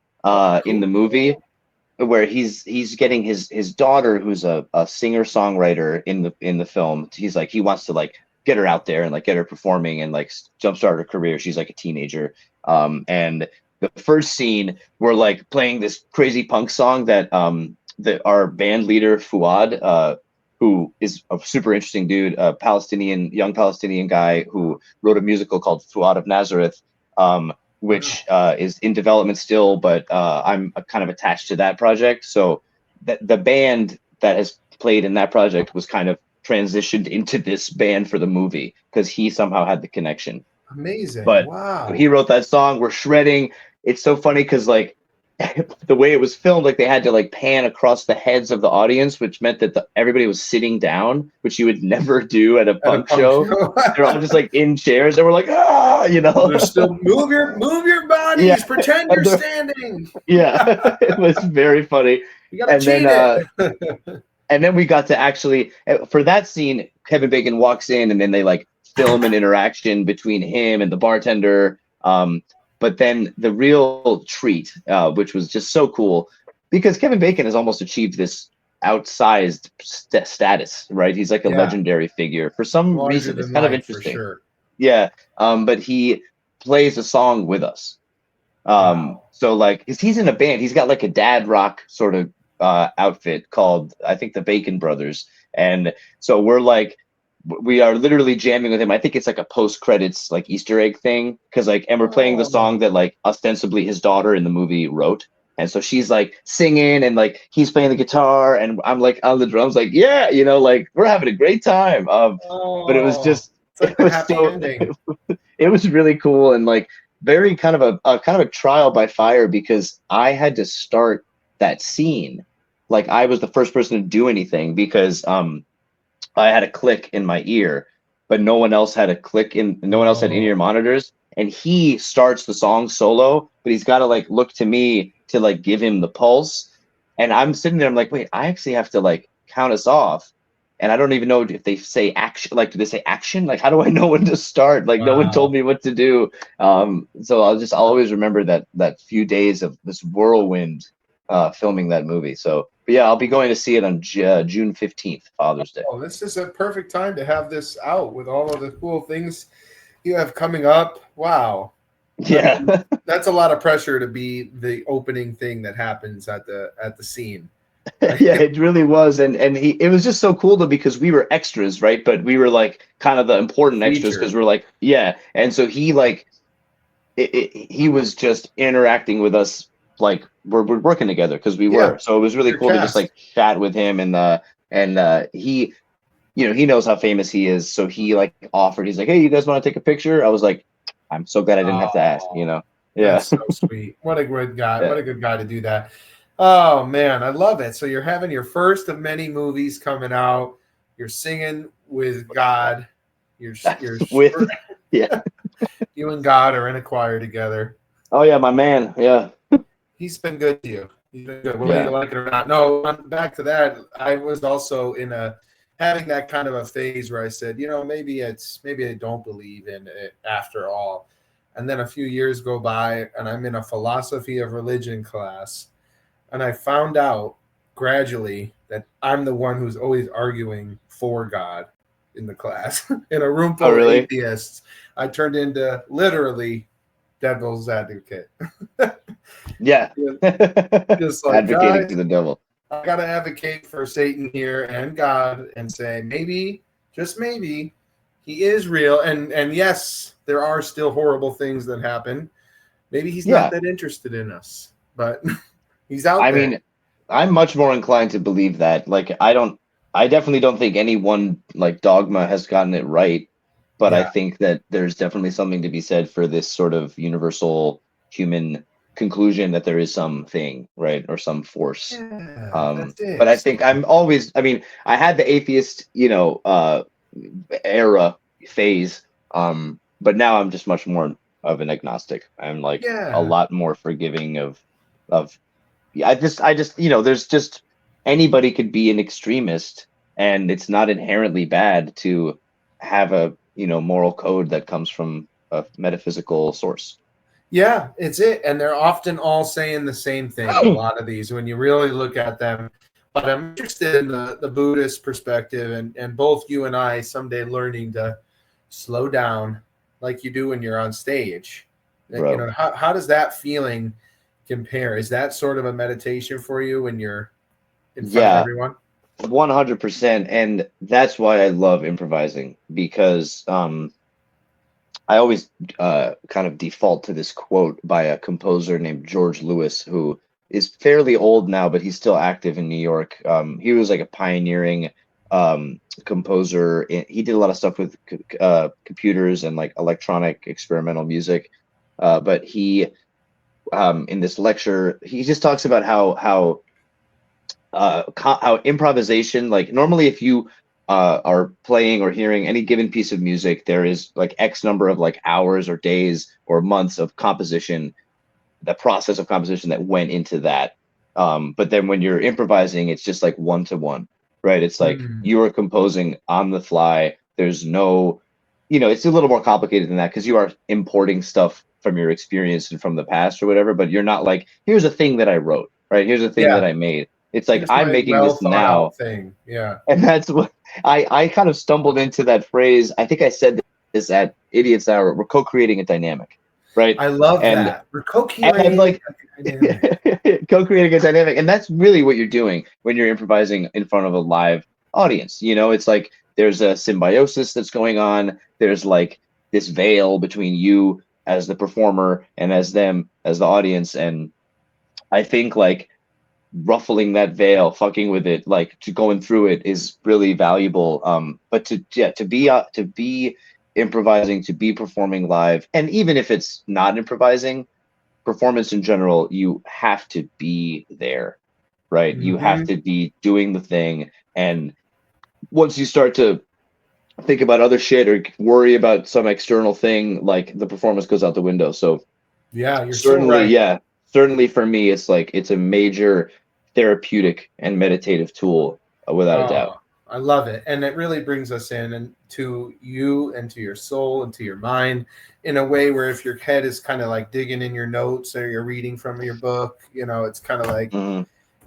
in the movie, where he's getting his daughter, who's a singer-songwriter in the film. He's like, he wants to like get her out there and like get her performing and like jumpstart her career. She's like a teenager. And the first scene, we're like playing this crazy punk song that our band leader Fouad, who is a super interesting dude, a young Palestinian guy who wrote a musical called Fouad of Nazareth, which is in development still, but I'm kind of attached to that project. So the band that has played in that project was kind of transitioned into this band for the movie because he somehow had the connection. Amazing. But wow. He wrote that song. We're shredding. It's so funny because like the way it was filmed, like they had to like pan across the heads of the audience, which meant that everybody was sitting down, which you would never do at a punk show. They're all just like in chairs, and we're like, you know. They're still move your bodies, pretend you're standing. Yeah, it was very funny. You gotta cheat it. And then we got to actually, for that scene, Kevin Bacon walks in, and then they like film an interaction between him and the bartender. But then the real treat, which was just so cool, because Kevin Bacon has almost achieved this outsized status, right? He's like a legendary figure. For some reason, it's kind of interesting. Sure. Yeah, but he plays a song with us. So like, he's in a band. He's got like a dad rock sort of outfit called, I think, the Bacon Brothers. And so we're like, we are literally jamming with him. I think it's like a post-credits like Easter egg thing, because like, and we're playing the song that like ostensibly his daughter in the movie wrote, and so she's like singing, and like he's playing the guitar, and I'm like on the drums, like, yeah, you know, like we're having a great time. But it was just, like it was it was really cool, and like very kind of a trial by fire, because I had to start that scene. Like I was the first person to do anything, because I had a click in my ear, but no one else had no one else had in-ear monitors. And he starts the song solo, but he's got to like look to me to like give him the pulse. And I'm sitting there, I'm like, wait, I actually have to like count us off. And I don't even know if they say action, like, do they say action? Like, how do I know when to start? Like, no one told me what to do. So I'll always remember that few days of this whirlwind filming that movie. So, but yeah, I'll be going to see it on June 15th, Father's Day. Oh, this is a perfect time to have this out with all of the cool things you have coming up. Wow. Yeah. That's a lot of pressure to be the opening thing that happens at the scene. Yeah, it really was, and it was just so cool though, because we were extras, right? But we were like kind of the important extras because we're like, yeah. And so he like he was just interacting with us like we're working together because we were. So it was really cool to just like chat with him, and he, you know, he knows how famous he is, so he like offered. He's like, hey, you guys want to take a picture? I was like, I'm so glad I didn't have to ask, you know. Yeah, that's so sweet. What a good guy. What a good guy to do that. Oh man, I love it. So you're having your first of many movies coming out. You're singing with God. You're with yeah. You and God are in a choir together. Oh yeah, my man. Yeah. He's been good to you. He's been good, whether you like it or not. No, back to that. I was also in having that kind of a phase where I said, you know, maybe I don't believe in it after all. And then a few years go by, and I'm in a philosophy of religion class. And I found out gradually that I'm the one who's always arguing for God in the class. In a room full of atheists, I turned into literally devil's advocate. Yeah. Just like, advocating to the devil. I got to advocate for Satan here and God and say, maybe, just maybe, he is real. And yes, there are still horrible things that happen. Maybe he's not that interested in us, but... He's out there. I mean, I'm much more inclined to believe that. Like, I definitely don't think any one like dogma has gotten it right, but I think that there's definitely something to be said for this sort of universal human conclusion that there is something, right, or some force. But I think I had the atheist, you know, era phase, but now I'm just much more of an agnostic. I'm like a lot more forgiving of. I just, you know, there's just anybody could be an extremist, and it's not inherently bad to have a, you know, moral code that comes from a metaphysical source. Yeah, it's it. And they're often all saying the same thing, a lot of these, when you really look at them. But I'm interested in the Buddhist perspective, and both you and I someday learning to slow down like you do when you're on stage. You know, how does that feeling compare? Is that sort of a meditation for you when you're in front of everyone? 100%. And that's why I love improvising, because I always kind of default to this quote by a composer named George Lewis, who is fairly old now, but he's still active in New York. He was like a pioneering composer. He did a lot of stuff with computers and like electronic experimental music. But he, in this lecture, he just talks about how improvisation, like normally if you are playing or hearing any given piece of music, there is like X number of like hours or days or months of composition, the process of composition that went into that. But then when you're improvising, it's just like one-to-one, right? It's like you are composing on the fly. There's no, you know, it's a little more complicated than that because you are importing stuff from your experience and from the past or whatever, but you're not like, here's a thing that I wrote, right? Here's a thing that I made. It's like, I'm making this now. Thing. Yeah. And that's what I kind of stumbled into that phrase. I think I said this at Idiot's Hour. We're co-creating a dynamic, right? I love that. We're co-creating like co-creating a dynamic. And that's really what you're doing when you're improvising in front of a live audience. You know, it's like there's a symbiosis that's going on. There's like this veil between you as the performer and as them as the audience. And I think like ruffling that veil, fucking with it, like to going through it is really valuable. But to be improvising, to be performing live, and even if it's not improvising, performance in general, you have to be there, right? You have to be doing the thing. And once you start to think about other shit or worry about some external thing, like the performance goes out the window. So yeah, you're certainly so right. Certainly for me, it's like it's a major therapeutic and meditative tool, without a doubt. I love it. And it really brings us in and to you and to your soul and to your mind in a way where if your head is kind of like digging in your notes or you're reading from your book, it's kind of like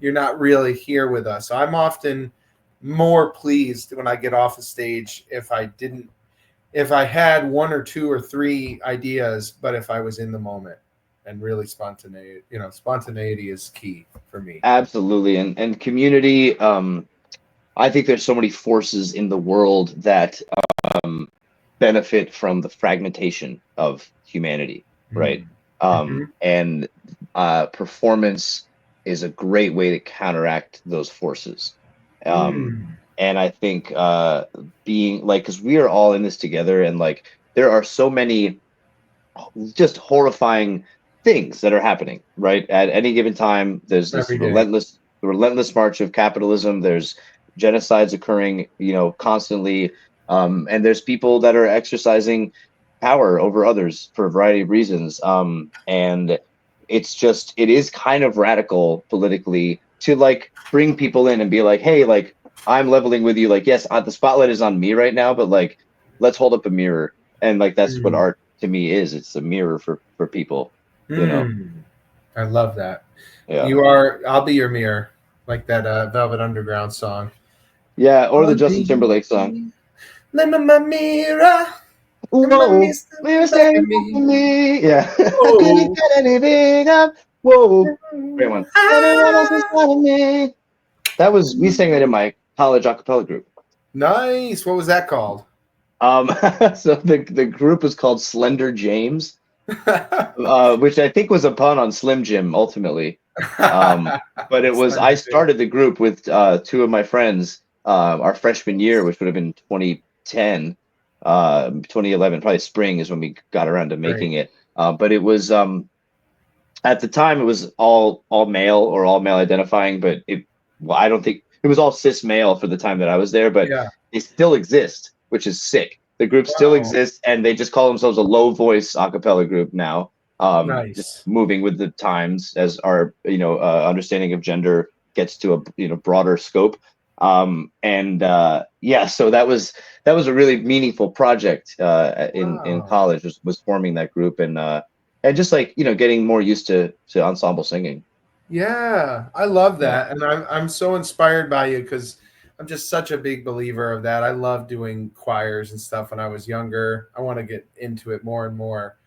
you're not really here with us. So I'm often more pleased when I get off a stage if I had one or two or three ideas, but if I was in the moment and really spontaneity, spontaneity is key for me. Absolutely. And community, I think there's so many forces in the world that benefit from the fragmentation of humanity, right? And performance is a great way to counteract those forces. And I think being like, because we are all in this together, and like there are so many just horrifying things that are happening, right? At any given time, there's this relentless march of capitalism. There's genocides occurring, constantly. And there's people that are exercising power over others for a variety of reasons. And it is kind of radical politically to like bring people in and be like, hey, like I'm leveling with you. Like, yes, the spotlight is on me right now, but like, let's hold up a mirror. And like, that's what art to me is. It's a mirror for people, I love that. Yeah. I'll be your mirror, like that Velvet Underground song. Yeah, or the Justin Timberlake song. Let my mirror. Whoa, mirror saying me. Yeah. I couldn't get anything up. Whoa. Great one. Anyone else inside of me. We sang that in my college a cappella group. Nice. What was that called? So the group was called Slender James, which I think was a pun on Slim Jim ultimately. But it was, I started the group with two of my friends our freshman year, which would have been 2010, 2011, probably spring is when we got around to making it. But it was, at the time it was all male or all male identifying, but I don't think it was all cis male for the time that I was there, but they still exist, which is sick. The group still exists, and they just call themselves a low voice a cappella group now. Just moving with the times as our understanding of gender gets to a broader scope. So that was a really meaningful project in college, was forming that group and just like getting more used to ensemble singing. Yeah, I love that, and I'm so inspired by you because I'm just such a big believer of that. I love doing choirs and stuff when I was younger. I want to get into it more and more.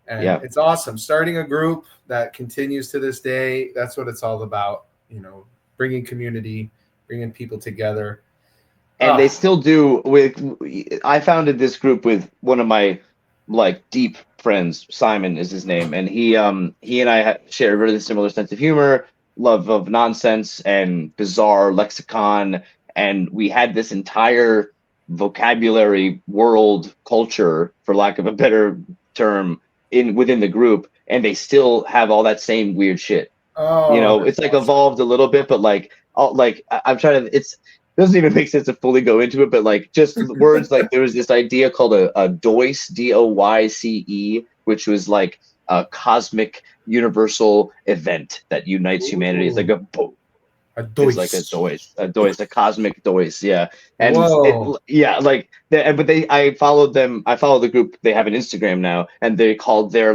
And it's awesome. Starting a group that continues to this day, that's what it's all about, bringing community, bringing people together. And they still do I founded this group with one of my like deep friends, Simon is his name. And he and I share a really similar sense of humor, love of nonsense and bizarre lexicon. And we had this entire vocabulary world culture, for lack of a better term, within the group, and they still have all that same weird shit. It's like evolved a little bit, but I'm trying to. It doesn't even make sense to fully go into it, but like just words like there was this idea called a DOYCE, DOYCE, which was like a cosmic universral event that unites humanity. It's like a DOYCE. It's like a DOYCE, a cosmic DOYCE, yeah. And I followed them. I follow the group. They have an Instagram now, and they called their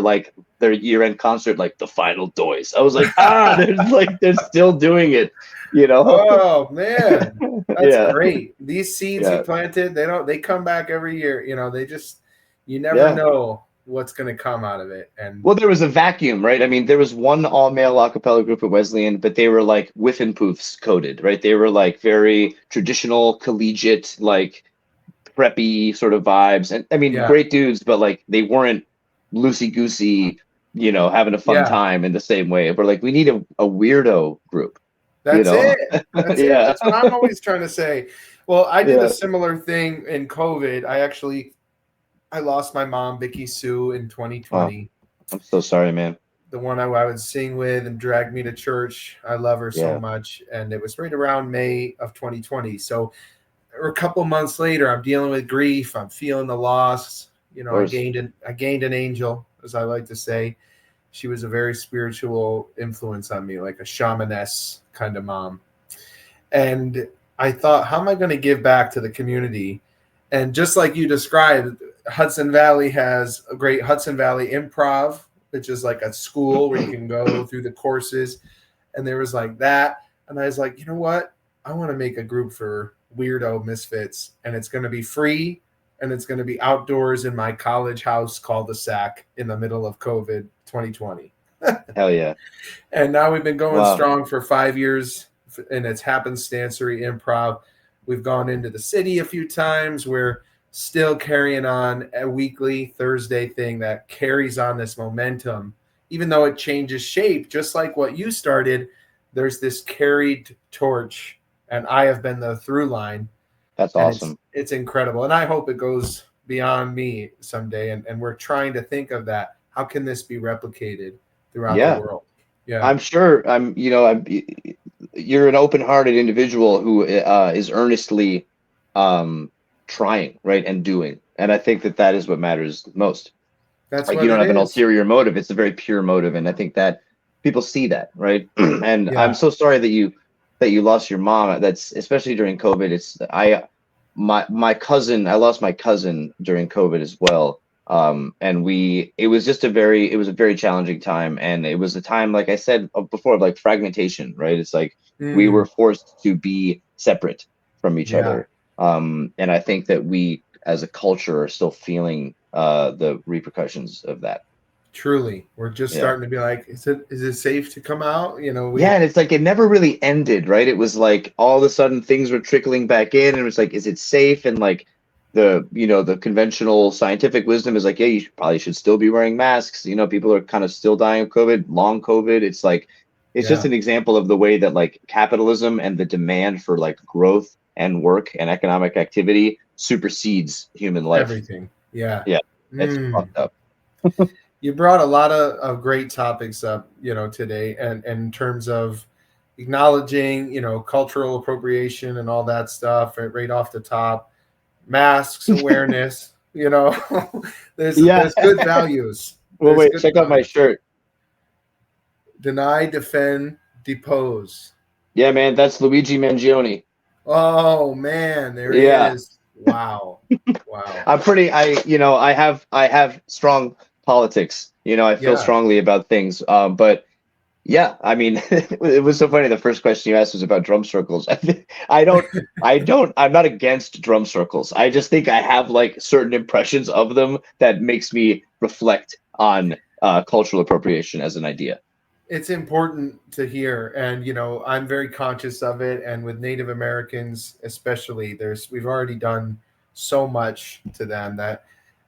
year-end concert like the final DOYCE. I was like, they're still doing it, Oh man, that's great. These seeds you planted, they come back every year. You never know what's going to come out of it. And well, there was a vacuum, right? I mean, there was one all-male a cappella group at Wesleyan, but they were like Whiffenpoofs coded, right? They were like very traditional, collegiate, like preppy sort of vibes. And I mean, great dudes, but like they weren't loosey-goosey, having a fun time in the same way. But like, we need a weirdo group. That's it. That's it. That's what I'm always trying to say. Well, I did a similar thing in COVID. I lost my mom, Vicky Sue, in 2020. Oh, I'm so sorry, man. The one I would sing with and drag me to church. I love her so much. And it was right around May of 2020. So a couple months later, I'm dealing with grief. I'm feeling the loss. I gained an angel, as I like to say. She was a very spiritual influence on me, like a shamaness kind of mom. And I thought, how am I going to give back to the community? And just like you described, Hudson Valley has a great Hudson Valley Improv, which is like a school where you can go through the courses. And there was like that. And I was like, you know what? I want to make a group for weirdo misfits, and it's going to be free, and it's going to be outdoors in my college house cul-de-sac in the middle of COVID 2020. Hell yeah. And now we've been going Wow. strong for 5 years, and it's happenstancery improv. We've gone into the city a few times. We're still carrying on a weekly Thursday thing that carries on this momentum, even though it changes shape, just like what you started. There's this carried torch, and I have been the through line. That's And awesome. It's incredible. And I hope it goes beyond me someday. And we're trying to think of that. How can this be replicated throughout Yeah. the world? Yeah. I'm sure you're an open-hearted individual who is earnestly trying, right, and doing. And I think that is what matters most. That's Like what you don't it have an is. ulterior motive. It's a very pure motive. And I think that people see that, right? And Yeah. I'm so sorry that you lost your mom. That's especially during COVID. My cousin, I lost my cousin during COVID as well. And it was a very challenging time. And it was a time, like I said before, of like fragmentation, right? It's like we were forced to be separate from each other. And I think that we as a culture are still feeling the repercussions of that. Truly. We're just starting to be like, is it safe to come out? You know, And it's like it never really ended, right? It was like all of a sudden things were trickling back in, and it was like, is it safe? And like the conventional scientific wisdom is like, yeah, you probably should still be wearing masks. You know, people are kind of still dying of COVID, long COVID. It's like it's just an example of the way that like capitalism and the demand for like growth and work and economic activity supersedes human life. everything. Yeah. Yeah. It's fucked up. You brought a lot of great topics up, today, and in terms of acknowledging, cultural appropriation and all that stuff right off the top, masks, awareness, there's good values. Well, There's wait, good check out my values. shirt. Deny, defend, depose. Yeah, man, that's Luigi Mangione. Oh man, there he is. Wow. Wow. I have strong politics. I feel strongly about things. But yeah, I mean, it was so funny. The first question you asked was about drum circles. I'm not against drum circles. I just think I have like certain impressions of them that makes me reflect on cultural appropriation as an idea. It's important to hear, and I'm very conscious of it. And with Native Americans, especially, we've already done so much to them that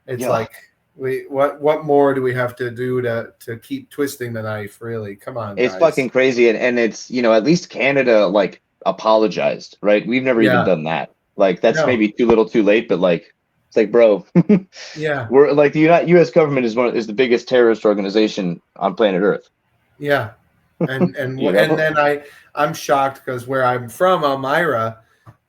it's like, what more do we have to do to keep twisting the knife? Really, come on, it's guys. Fucking crazy, and it's at least Canada like apologized, right? We've never even done that. Like that's maybe too little, too late, but like it's like, bro, we're like the U.S. government is the biggest terrorist organization on planet Earth. Yeah, and and then I'm shocked because where I'm from, Elmira,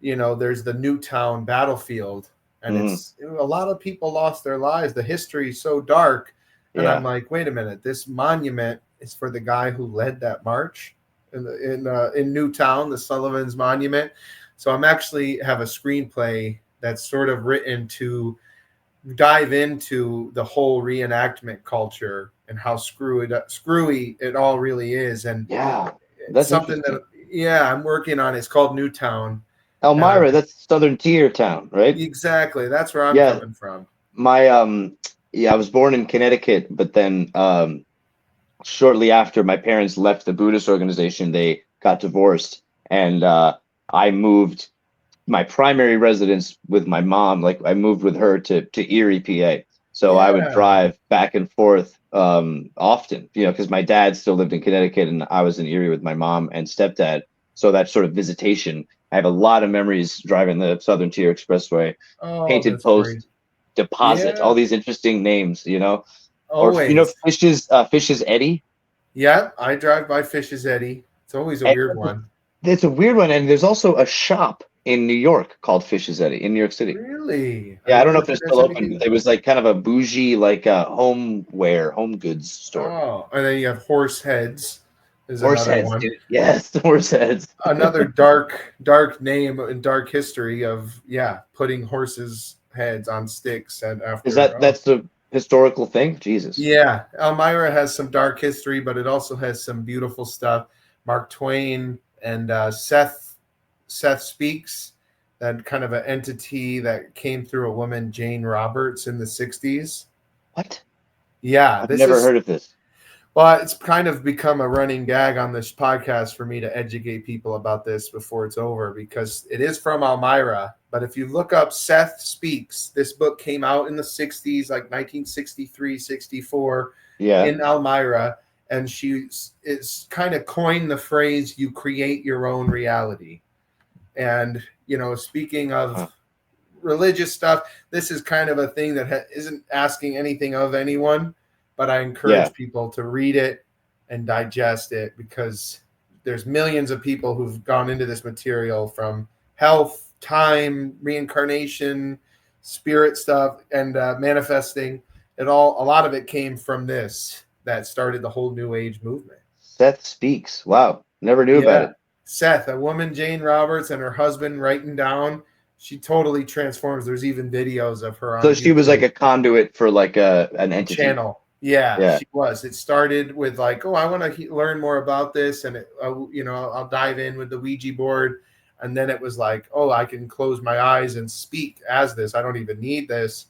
there's the Newtown battlefield, and it's a lot of people lost their lives. The history is so dark, and I'm like, wait a minute, this monument is for the guy who led that march in Newtown, the Sullivan's Monument. So I'm actually have a screenplay that's sort of written to dive into the whole reenactment culture and how screwy it all really is. And that's something that I'm working on. It's called Newtown. Elmira, that's Southern Tier town, right? Exactly. That's where I'm coming from. I was born in Connecticut, but then shortly after my parents left the Buddhist organization, they got divorced, and I moved my primary residence with my mom. Like I moved with her to Erie, PA. So I would drive back and forth often, because my dad still lived in Connecticut and I was in Erie with my mom and stepdad. So that sort of visitation, I have a lot of memories driving the Southern Tier Expressway, Painted Post, great. Deposit, all these interesting names, Always. Or, Fish's Eddy. Yeah, I drive by Fish's Eddy. It's always a weird one. It's a weird one. And there's also a shop in New York called Fishizetti in New York City. Really? Yeah, I don't know if wonder they're there's still open, anything- but it was like kind of a bougie, like home goods store. Oh, and then you have horse heads. Is Horse another heads, one. dude. Yes, the horse heads. Another dark name and dark history of putting horses' heads on sticks and after. Is that's the historical thing? Jesus. Yeah, Elmira has some dark history, but it also has some beautiful stuff. Mark Twain and Seth Speaks, that kind of an entity that came through a woman, Jane Roberts, in the 60s. What? Yeah, I've never heard of this. Well, it's kind of become a running gag on this podcast for me to educate people about this before it's over, because it is from Elmira. But if you look up Seth Speaks, this book came out in the 60s, like 1963, 64, in Elmira. And she is kind of coined the phrase, you create your own reality. And, speaking of religious stuff, this is kind of a thing that isn't asking anything of anyone. But I encourage people to read it and digest it, because there's millions of people who've gone into this material, from health, time, reincarnation, spirit stuff, and manifesting. A lot of it came from this that started the whole New Age movement. Seth Speaks. Wow. Never knew about it. Seth, a woman, Jane Roberts, and her husband writing down. She totally transforms. There's even videos of her on So she YouTube. was like a conduit for like an entity. Channel. Yeah, she was. It started with like, I want to learn more about this, and I'll dive in with the Ouija board, and then it was like, I can close my eyes and speak as this. I don't even need this,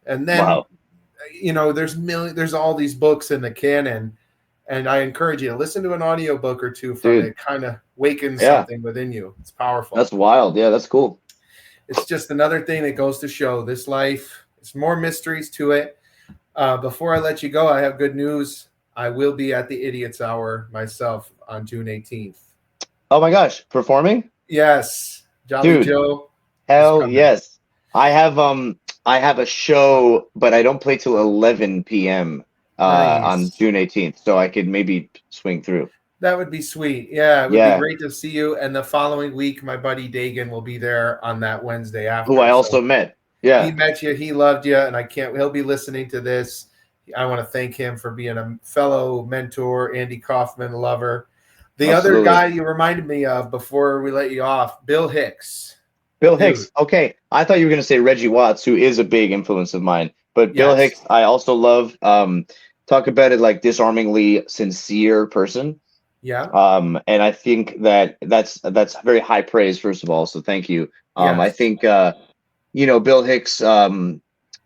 and then there's all these books in the canon, and I encourage you to listen to an audiobook or two from it. Kind of wakens something within you. It's powerful. That's wild. Yeah, that's cool. It's just another thing that goes to show this life. There's more mysteries to it. Before I let you go, I have good news. I will be at the Idiots Hour myself on June 18th. Oh my gosh, performing? Yes, Jolly Joe. Hell yes. I have a show, but I don't play till 11 p.m. On June 18th, so I could maybe swing through. That would be sweet. Yeah, it would be great to see you. And the following week, my buddy Dagan will be there on that Wednesday after. Who I also met. Yeah, he met you. He loved you, and he'll be listening to this. I want to thank him for being a fellow mentor, Andy Kaufman lover. The other guy you reminded me of before we let you off, Bill Hicks. Bill Hicks. Okay, I thought you were going to say Reggie Watts, who is a big influence of mine. But Bill Hicks, I also love. Talk about it like disarmingly sincere person. Yeah. And I think that's very high praise, first of all. So thank you. I think Bill Hicks.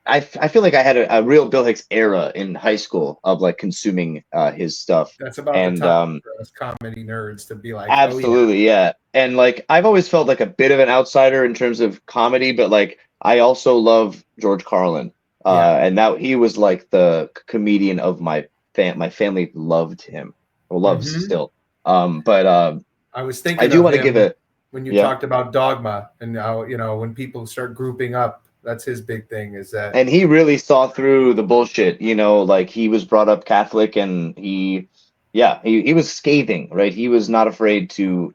I feel like I had a real Bill Hicks era in high school of like consuming his stuff. That's about the time for us comedy nerds to be like, absolutely, yeah. And like I've always felt like a bit of an outsider in terms of comedy, but like I also love George Carlin, and that he was like the comedian of my family loved him, or loves still. But I was thinking I do want to give it when you talked about dogma and how when people start grouping up. That's his big thing, is that, and he really saw through the bullshit. Like he was brought up Catholic, and he was scathing, right? He was not afraid to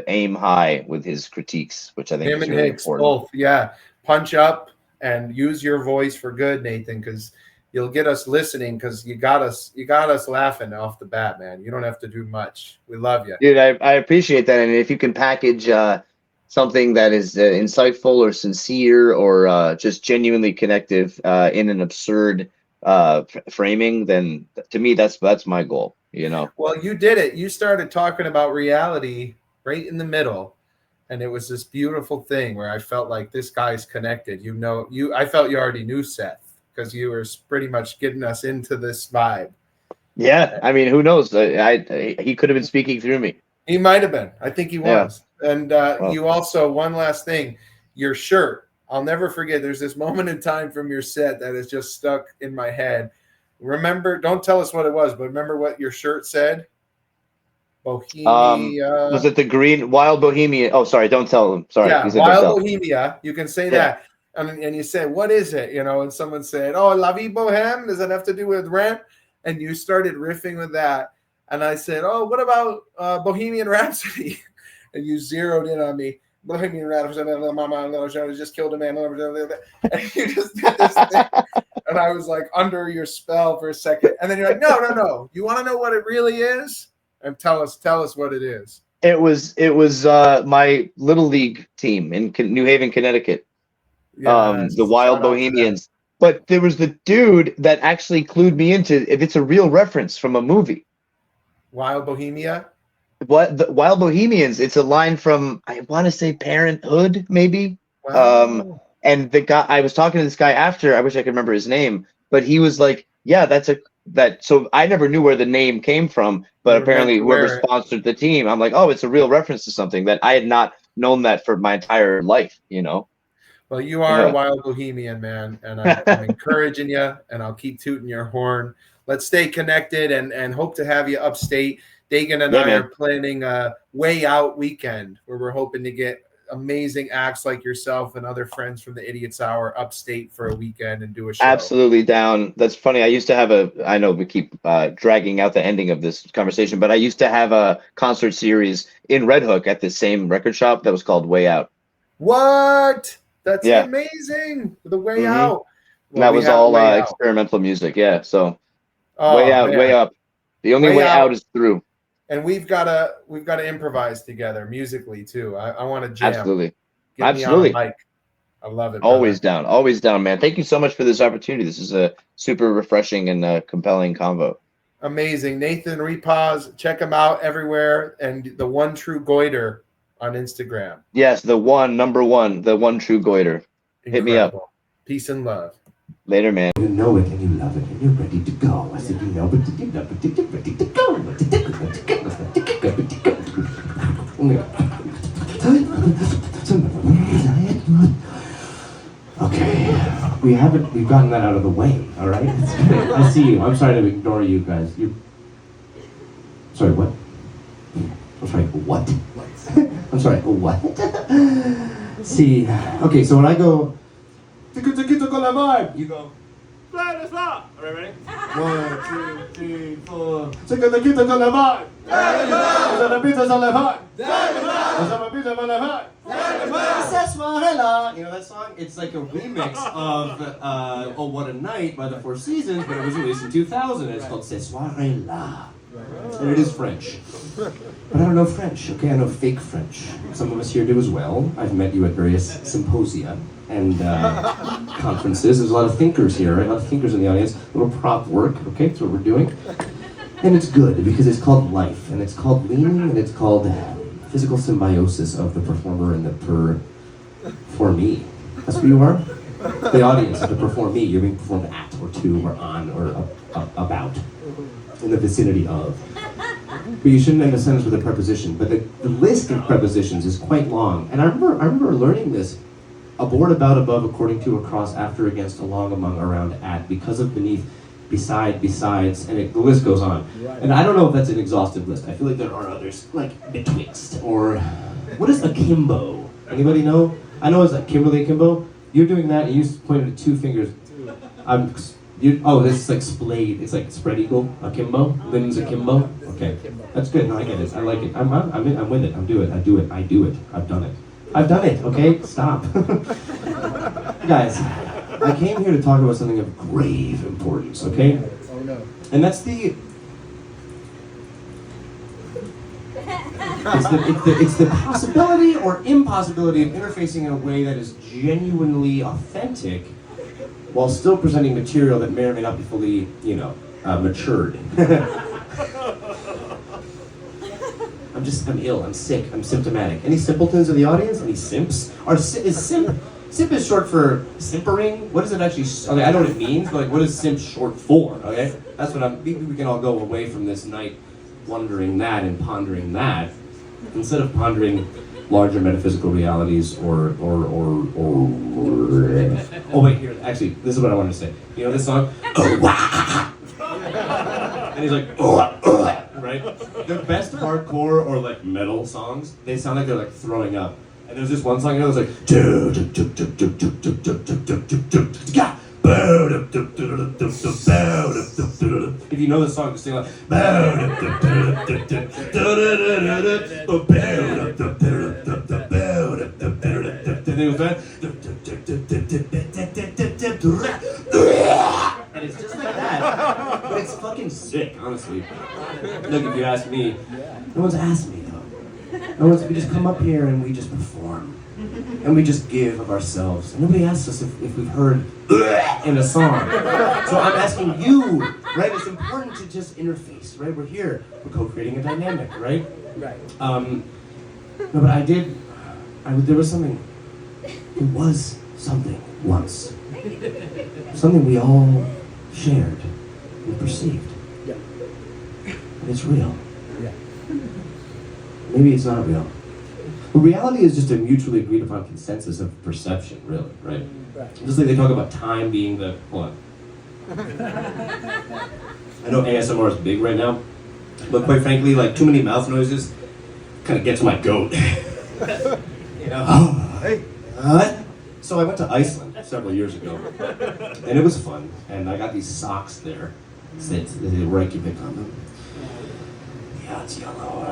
aim high with his critiques, which I think him is and really Hicks important. both, punch up and use your voice for good, Nathan, because you'll get us listening, because you got us laughing off the bat, man. You don't have to do much. We love you, dude. I appreciate that, and if you can package something that is insightful or sincere or just genuinely connective in an absurd framing, then to me that's my goal. Well, you did it. You started talking about reality right in the middle, and it was this beautiful thing where I felt like this guy's connected. I felt you already knew Seth, because you were pretty much getting us into this vibe. Yeah, I mean, who knows? He could have been speaking through me. He might have been. I think he was. And you also, one last thing, your shirt. I'll never forget. There's this moment in time from your set that is just stuck in my head. Remember, don't tell us what it was, but remember what your shirt said? Bohemia. Was it the green Wild Bohemia? Oh, sorry, don't tell them. Sorry. Yeah, Wild Bohemia. You can say that. And you say, what is it? And someone said, La Vie Bohème. Does that have to do with rent? And you started riffing with that. And I said, what about Bohemian Rhapsody? And you zeroed in on me. Bohemian Rhapsody, just killed a man, and you just did this thing, and I was like under your spell for a second, and then you're like, no, you want to know what it really is, and tell us what it is. It was my little league team in New Haven, Connecticut, the Wild Bohemians. But there was the dude that actually clued me into if it's a real reference from a movie. Wild Bohemia. What the Wild Bohemians? It's a line from, I want to say, Parenthood, maybe. Wow. And the guy, I was talking to this guy after. I wish I could remember his name, but he was like, "Yeah, that." So I never knew where the name came from, but apparently whoever sponsored the team, I'm like, "Oh, it's a real reference to something that I had not known that for my entire life." You know. Well, you are a Wild Bohemian, man, and I'm encouraging you, and I'll keep tooting your horn. Let's stay connected and hope to have you upstate. Dagan and I are planning a Way Out weekend where we're hoping to get amazing acts like yourself and other friends from the Idiot's Hour upstate for a weekend and do a show. Absolutely down. That's funny. I used to have I know we keep dragging out the ending of this conversation, but I used to have a concert series in Red Hook at the same record shop that was called Way Out. What? That's amazing. The Way Out. Well, that was all experimental music. Yeah. So Way Out, man. Way Up. The only way out is through. And we've got to improvise together musically too. I want to jam. Absolutely. Get me on the mic. I love it. Always down, man. Thank you so much for this opportunity. This is a super refreshing and compelling convo. Amazing. Nathan Repasz, check him out everywhere. And the One True Goiter on Instagram. Yes, the number one, the One True Goiter. Hit me up. Peace and love. Later, man. You know it and you love it and you're ready to go. I said, you know, but you love it, you're ready to go. Okay, we've gotten that out of the way, all right? I see you. I'm sorry to ignore you guys. Sorry, what? I'm sorry, what? I'm sorry, what? See, okay, so when I go, you go, play the song. All right, ready? 1, 2, 3, 4. You know that song? It's like a remix of Oh What a Night by the Four Seasons, but it was released in 2000. It's called Ce Soir-là. And it is French. But I don't know French, okay? I know fake French. Some of us here do as well. I've met you at various symposia and conferences. There's a lot of thinkers here, right? A lot of thinkers in the audience. A little prop work, okay? That's what we're doing. And it's good because it's called life, and it's called leaning, and it's called physical symbiosis of the performer and the performee. That's who you are? The audience, the performee. You're being performed at, or to, or on, or about. In the vicinity of. But you shouldn't end a sentence with a preposition. But the list of prepositions is quite long. And I remember learning this. Aboard, about, above, according to, across, after, against, along, among, around, at, because of, beneath, beside, besides, and the list goes on. And I don't know if that's an exhaustive list. I feel like there are others, like betwixt, or what is akimbo? Anybody know? I know it's like Kimberly Akimbo. You're doing that, and you pointed at 2 fingers. This is like splayed. It's like spread eagle, akimbo, limbs akimbo. Okay, that's good. No, I get it. I like it. I'm with it. I do it. I've done it. Okay, stop. Guys, I came here to talk about something of grave importance. Okay, and that's the. It's the possibility or impossibility of interfacing in a way that is genuinely authentic, while still presenting material that may or may not be fully, matured. I'm ill, I'm sick, I'm symptomatic. Any simpletons in the audience? Any simps? Simp is short for simpering? What does it actually, I know what it means, but what is simp short for, okay? That's what we can all go away from this night wondering that and pondering that, instead of pondering larger metaphysical realities or oh wait, here, actually, this is what I wanted to say. You know this song? And he's like, right? The best hardcore or like metal songs, they sound like they're like throwing up. And there's this one song, that's like, if you know the song, just sing like, and then it was that, and it's just like that, but it's fucking sick, honestly. Look, if you ask me, no one's asked me though. No one's, we just come up here and we just perform. And we just give of ourselves. And nobody asks us if we've heard in a song. So I'm asking you, right? It's important to just interface, right? We're here. We're co-creating a dynamic, right? Right. No, but there was something. There was something once. Something we all shared and perceived. Yeah. And it's real. Yeah. Maybe it's not real. But reality is just a mutually agreed upon consensus of perception, really, right? Right. Just like they talk about time being the what? I know ASMR is big right now, but quite frankly, like too many mouth noises kind of gets my goat. You know? Hey. So I went to Iceland several years ago, and it was fun. And I got these socks there. They Reykjavik on them. Yeah, it's yellow.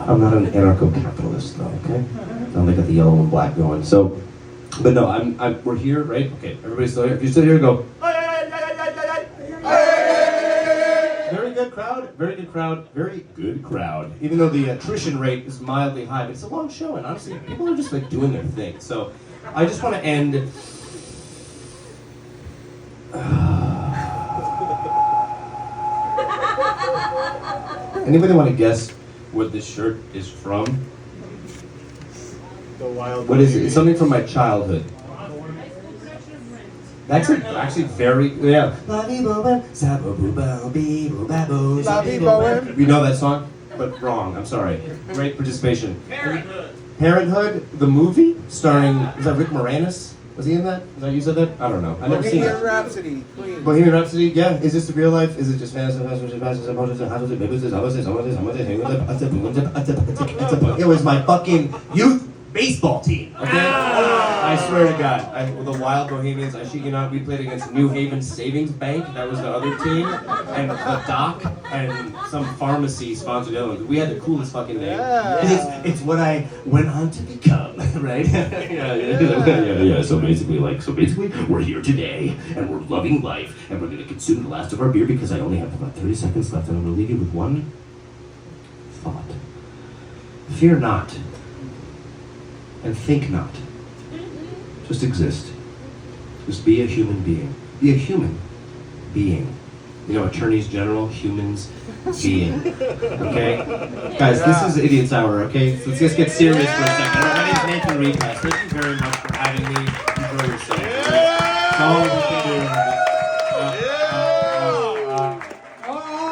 I'm not an anarcho-capitalist, though. Okay, so they got the yellow and black going. So, but no, we're here, right? Okay, everybody's still here. If you're still here, go. Very good crowd. Very good crowd. Very good crowd. Even though the attrition rate is mildly high, but it's a long show, and honestly, people are just like doing their thing. So, I just want to end. Anybody want to guess what this shirt is from? The wild. What is it? It's something from my childhood. That's actually very, yeah. We know that song, but wrong. I'm sorry. Great participation. Parenthood, the movie, starring, is that Rick Moranis? Was he in that? Was that you said that? I don't know. I've never seen Bohemian it. Rhapsody, Queen. Bohemian Rhapsody, yeah. Is this real life? Is it just fantasy? It was my fucking youth baseball team, okay? I swear to God, the Wild Bohemians, I shit you not, we played against New Haven Savings Bank, that was the other team, and the Doc, and some pharmacy sponsored the other one. We had the coolest fucking name. Yeah. It's what I went on to become, right? yeah. So basically, we're here today, and we're loving life, and we're gonna consume the last of our beer because I only have about 30 seconds left, and I'm gonna leave you with one thought. Fear not. And think not. Just exist. Just be a human being. Be a human being. You know, attorneys general, humans, being. Okay? Guys, this is Idiot's Hour, okay? So let's just get serious for a second. My name's Nathan Repasz. Thank you very much for having me. Enjoy yourself. That's all we can do.